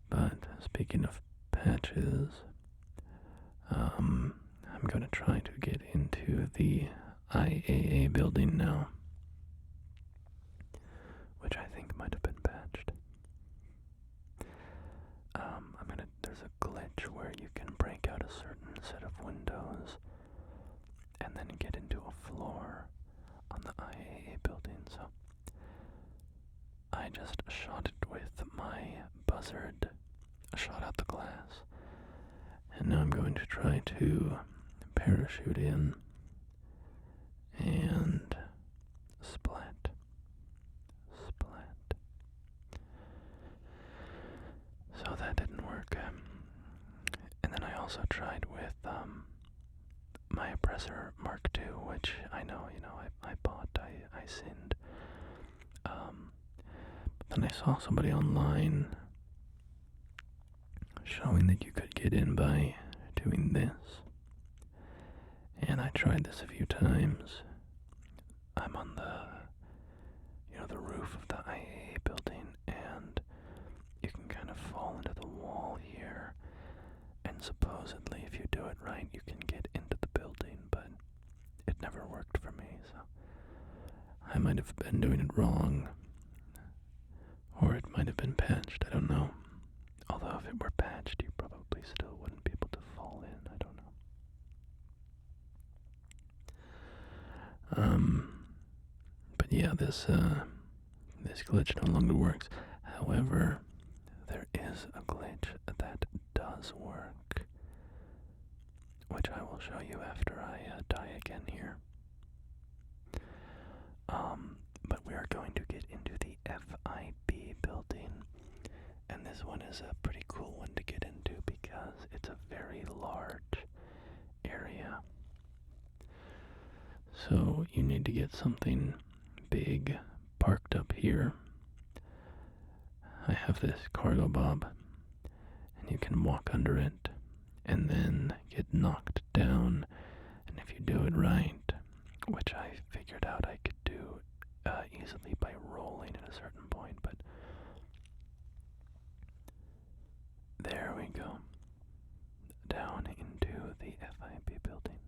But speaking of patches, I'm going to try to get into the IAA building now, which I think might have been patched. There's a glitch where you can break out a certain set of windows and then get into a floor on the IAA building, so I just shot it with my buzzard, shot out the glass, and now I'm going to try to parachute in and splat. So that didn't work. And then I also tried with my Oppressor Mark II, which I know, I bought, I sinned. But then I saw somebody online showing that you could get in by doing this. And I tried this a few times. I'm on the roof of the IAA building, and you can kind of fall into the wall here, and supposedly if you do it right you can get into the building, but it never worked for me, so I might have been doing it wrong, or it might have been patched, I don't know. Although if it were patched you probably still wouldn't be able to fall in, I don't know. But yeah, this glitch no longer works. However, there is a glitch that does work, which I will show you after I die again here. But we are going to get into the FIB building, and this one is a pretty cool one to get into because it's a very large area. So you need to get something big parked up here. I have this cargo bob, and you can walk under it and then get knocked down, and if you do it right, which I figured out I could do easily by rolling at a certain point, but there we go, down into the FIB building.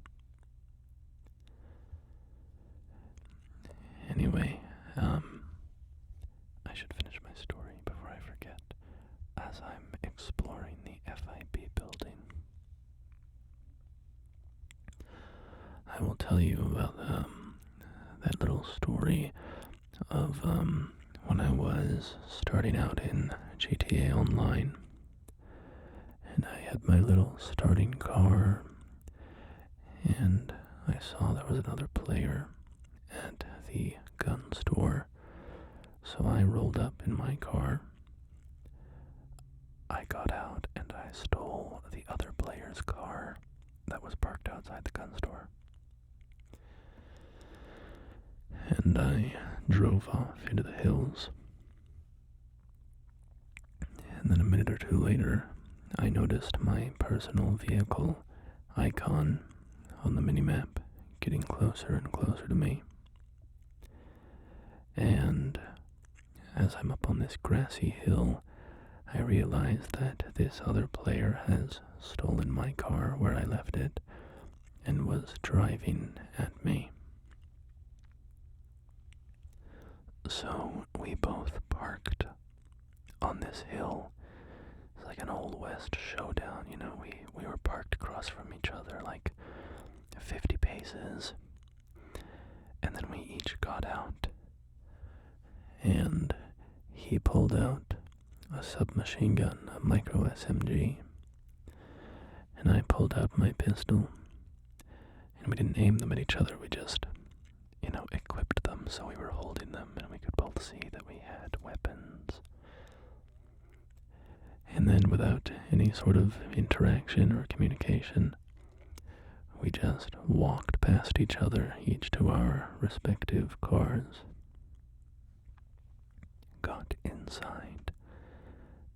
Anyway, I should finish my story before I forget. As I'm exploring the FIB building, I will tell you about that little story of when I was starting out in GTA Online, and I had my little starting car, and I saw there was another player at the gun store, so I rolled up in my car. I got out and I stole the other player's car that was parked outside the gun store, and I drove off into the hills. And then a minute or two later, I noticed my personal vehicle icon on the minimap getting closer and closer to me. And as I'm up on this grassy hill, I realized that this other player has stolen my car where I left it and was driving at me. So we both parked on this hill. It's like an Old West showdown, we were parked across from each other like 50 paces, and then we each got out, and he pulled out a submachine gun, a micro SMG, and I pulled out my pistol, and we didn't aim them at each other, we just, equipped them so we were holding them, and we could both see that we had weapons. And then without any sort of interaction or communication, we just walked past each other, each to our respective cars, got inside,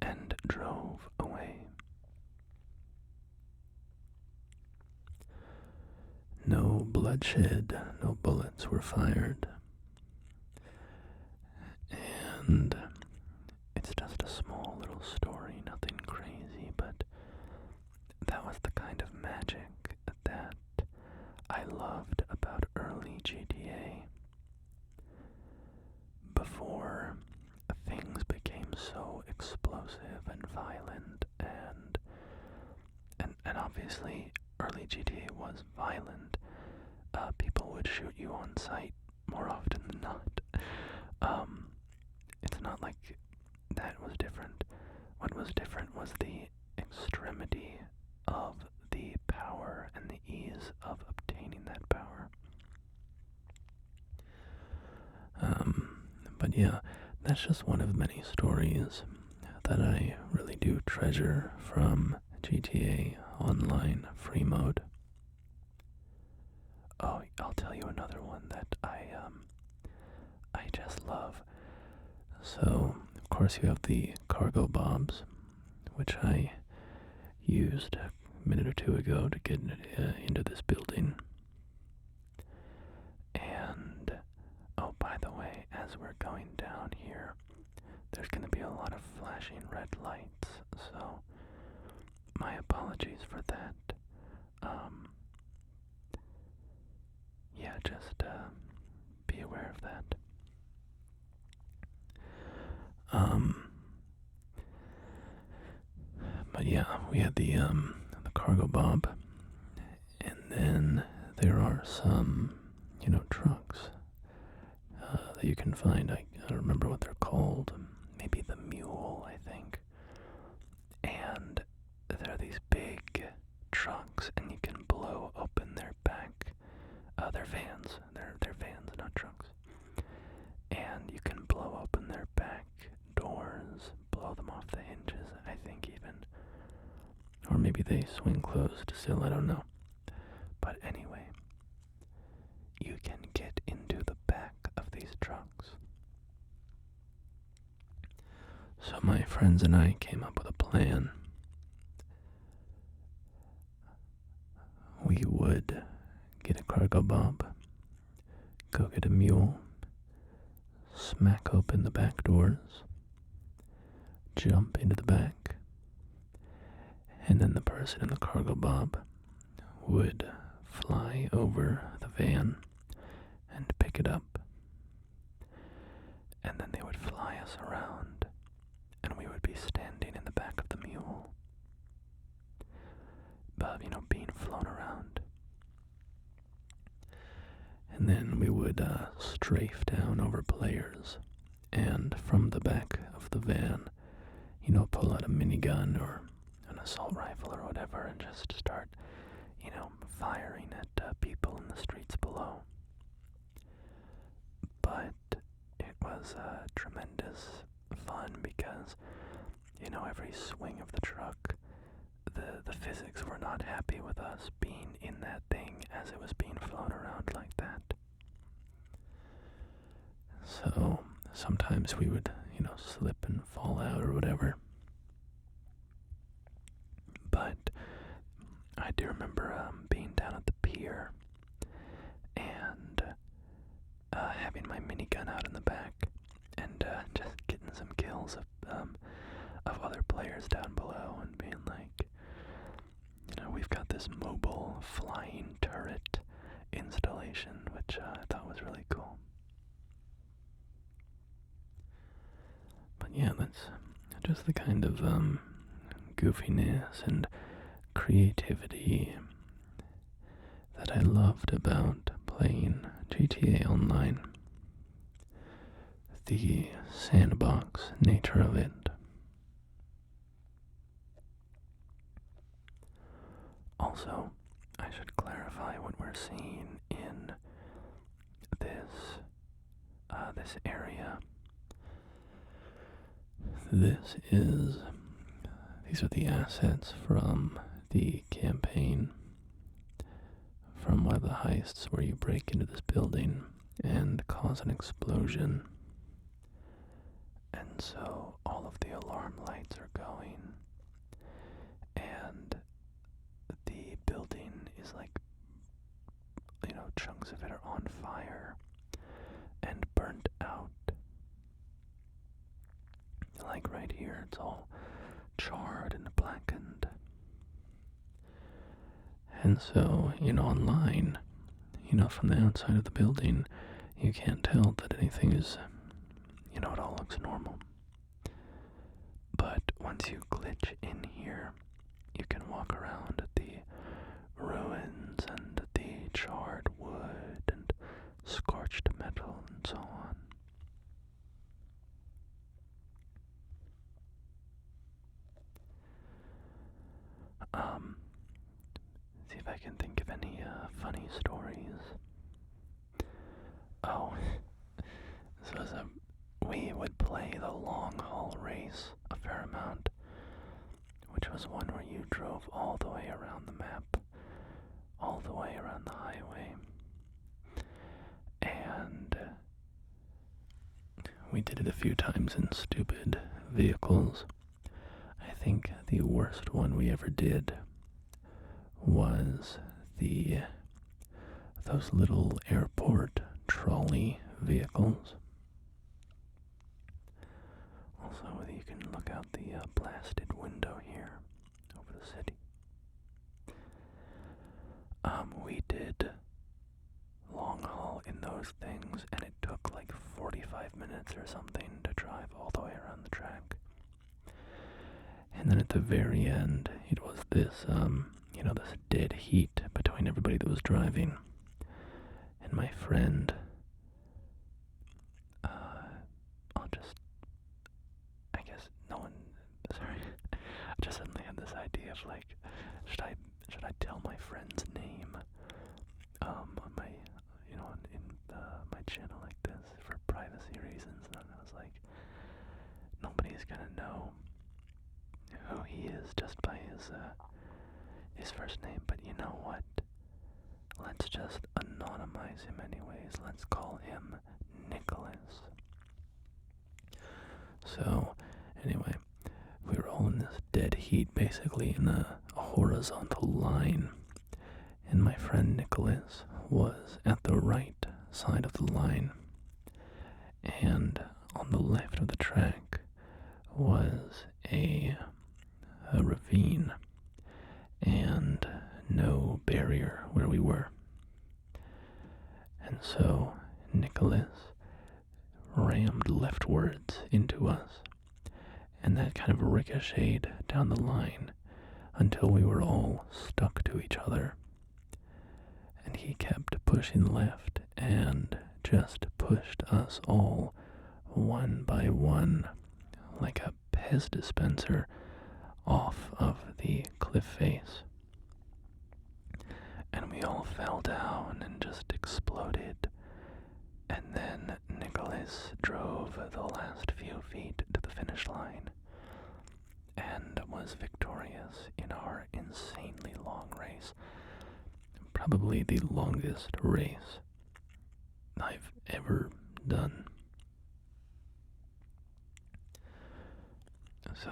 and drove away. No bloodshed, no bullets were fired. And it's just a small little story, nothing crazy. loved about early GTA, before things became so explosive and violent, and obviously early GTA was violent. People would shoot you on sight more often than not. It's not like that was different. What was different was the extremity of the power and the ease of obtaining that power. But yeah, that's just one of many stories that I really do treasure from GTA Online free mode. Oh, I'll tell you another one that I just love. So, of course, you have the cargo bombs, which I used a minute or two ago to get into this building. And, oh, by the way, as we're going down here, there's going to be a lot of flashing red lights, so my apologies for that. Yeah, just be aware of that. But yeah, we had the cargo bomb, and then there are some, trucks that you can find. I don't remember what they're called. Maybe the mule, I think. And there are these big trucks, and you can blow open their back. They're vans. They're vans, not trucks. And you can blow open their back doors, blow them off the hinges, I think even. Or maybe they swing closed still, I don't know. But anyway, you can get into the back of these trucks. So my friends and I came up with a plan. We would get a cargo bomb, go get a mule, smack open the back doors, jump into the back, and then the person in the cargo bomb would fly over the van and pick it up. And then they would fly us around, and we would be standing in the back of the mule, being flown around. And then we would strafe down over players, and from the back of the van, pull out a minigun or an assault rifle or whatever and just start, firing at people in the streets below. But it was tremendous fun because, every swing of the truck, the physics were not happy with us being in that thing as it was being flown around like that. So sometimes we would, slip and fall out or whatever. But I do remember being down at the pier and having my minigun out in the back and just getting some kills of other players down below and being like, we've got this mobile flying turret installation, which I thought was really cool. But yeah, that's just the kind of goofiness and creativity that I loved about playing GTA Online. The sandbox nature of it. Also, I should clarify what we're seeing in this area. These are the assets from the campaign, from one of the heists where you break into this building and cause an explosion. And so all of the alarm lights are going, and the building is like, chunks of it are on fire and burnt out. Like right here, it's all charred and blackened. And so, online, from the outside of the building, you can't tell that anything is, it all looks normal. But once you glitch in here, you can walk around the ruins and the charred wood and scorched metal and so on. See if I can think of any funny stories. Oh, we would play the long haul race a fair amount, which was one where you drove all the way around the map, all the way around the highway, and we did it a few times in stupid vehicles. I think the worst one we ever did was those little airport trolley vehicles. Also, you can look out the blasted window here over the city. We did long haul in those things, and it took like 45 minutes or something to drive all the way around the track. And then at the very end, it was this, this dead heat between everybody that was driving. And my friend, I just suddenly had this idea of like, should I tell my friend's name, on my, in my channel like this for privacy reasons? And I was like, nobody's gonna know who he is just by his first name, but you know what? Let's just anonymize him anyways. Let's call him Nicholas. So, anyway, we were all in this dead heat, basically in a horizontal line, and my friend Nicholas was at the right side of the line, and on the left of the track was a ravine and no barrier where we were. And so Nicholas rammed leftwards into us, and that kind of ricocheted down the line until we were all stuck to each other. And he kept pushing left and just pushed us all one by one like a Pez dispenser off of the cliff face. And we all fell down and just exploded. And then Nicholas drove the last few feet to the finish line and was victorious in our insanely long race. Probably the longest race I've ever done. So,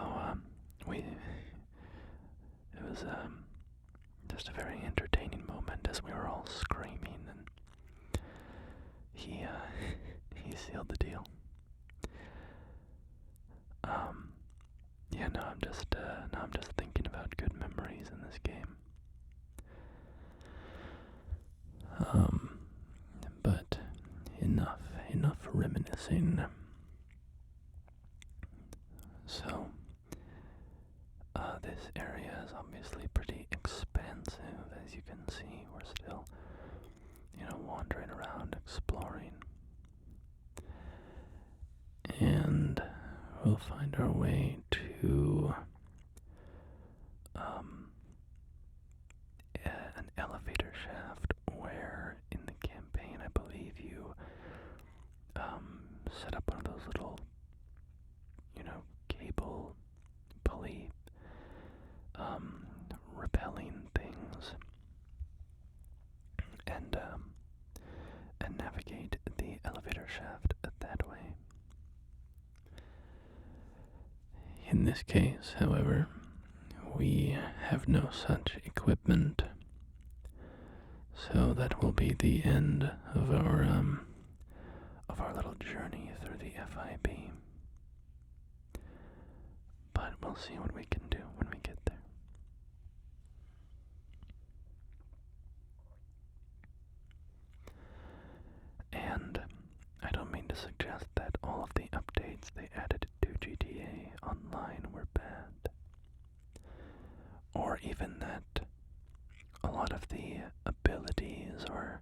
it was just a very entertaining moment as we were all screaming, and he sealed the deal. Now I'm just thinking about good memories in this game. But enough reminiscing. So, this area is obviously pretty expansive, as you can see. We're still, wandering around, exploring. And we'll find our way to an elevator shaft where in the campaign I believe you set up one of those little cable pulley repelling things and navigate the elevator shaft that way. In this case, however, we have no such equipment, so that will be the end of our little journey through the FIB. But we'll see what we can do when we get there. all of the updates they added to GTA Online were bad. Or even that a lot of the abilities or,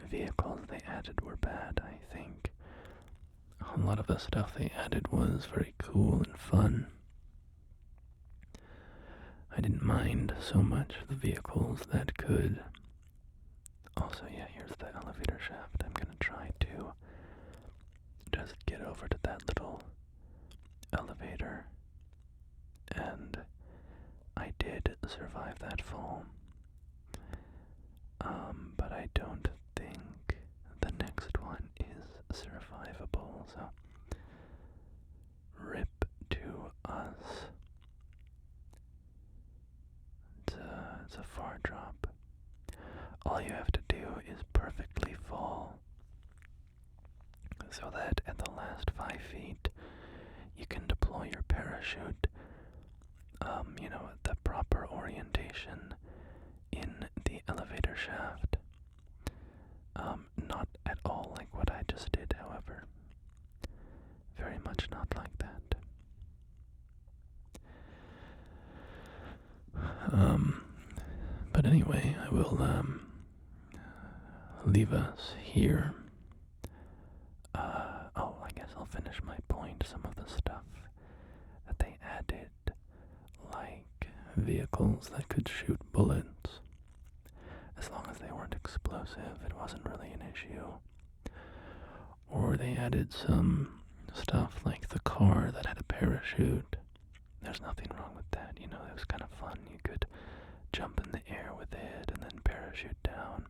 vehicles they added were bad, I think. A lot of the stuff they added was very cool and fun. I didn't mind so much the vehicles that could... Also, yeah, here's the elevator shaft. I'm gonna try to just get over to that little elevator. And I did survive that fall. But I don't think the next one is survivable, so rip to us. It's a far drop. All you have to do is perfectly fall so that at the last 5 feet you can deploy your parachute, the proper orientation in the elevator shaft. Not at all like what I just did, however. Very much not like that. But anyway, I will leave us here. I guess I'll finish my point. Some of the stuff that they added, like vehicles that could shoot bullets, as long as they weren't explosive, it wasn't really an issue. Or they added some stuff like the car that had a parachute. There's nothing wrong with that, it was kind of fun. You could jump in the air with it and then parachute down.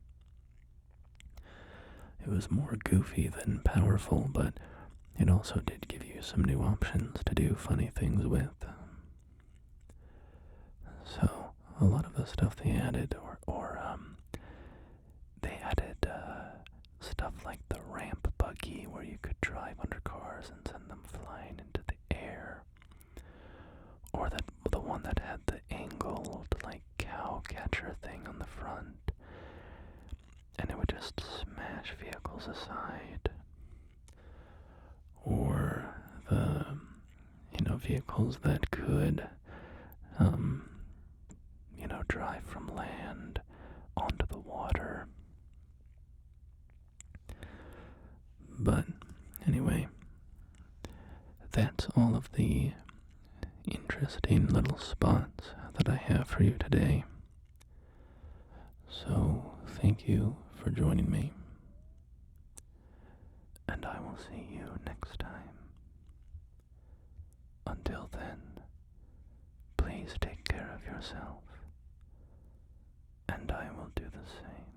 It was more goofy than powerful, but it also did give you some new options to do funny things with. So, a lot of the stuff they added, they added stuff like the ramp buggy where you could drive under cars and send them flying into the air. Or the one that had the angled, like, cow catcher thing on the front. And it would just smash vehicles aside. Or the, vehicles that could, drive from land onto the water. But anyway, that's all of the interesting little spots that I have for you today. So, thank you for joining me, and I will see you next time. Until then, please take care of yourself, and I will do the same.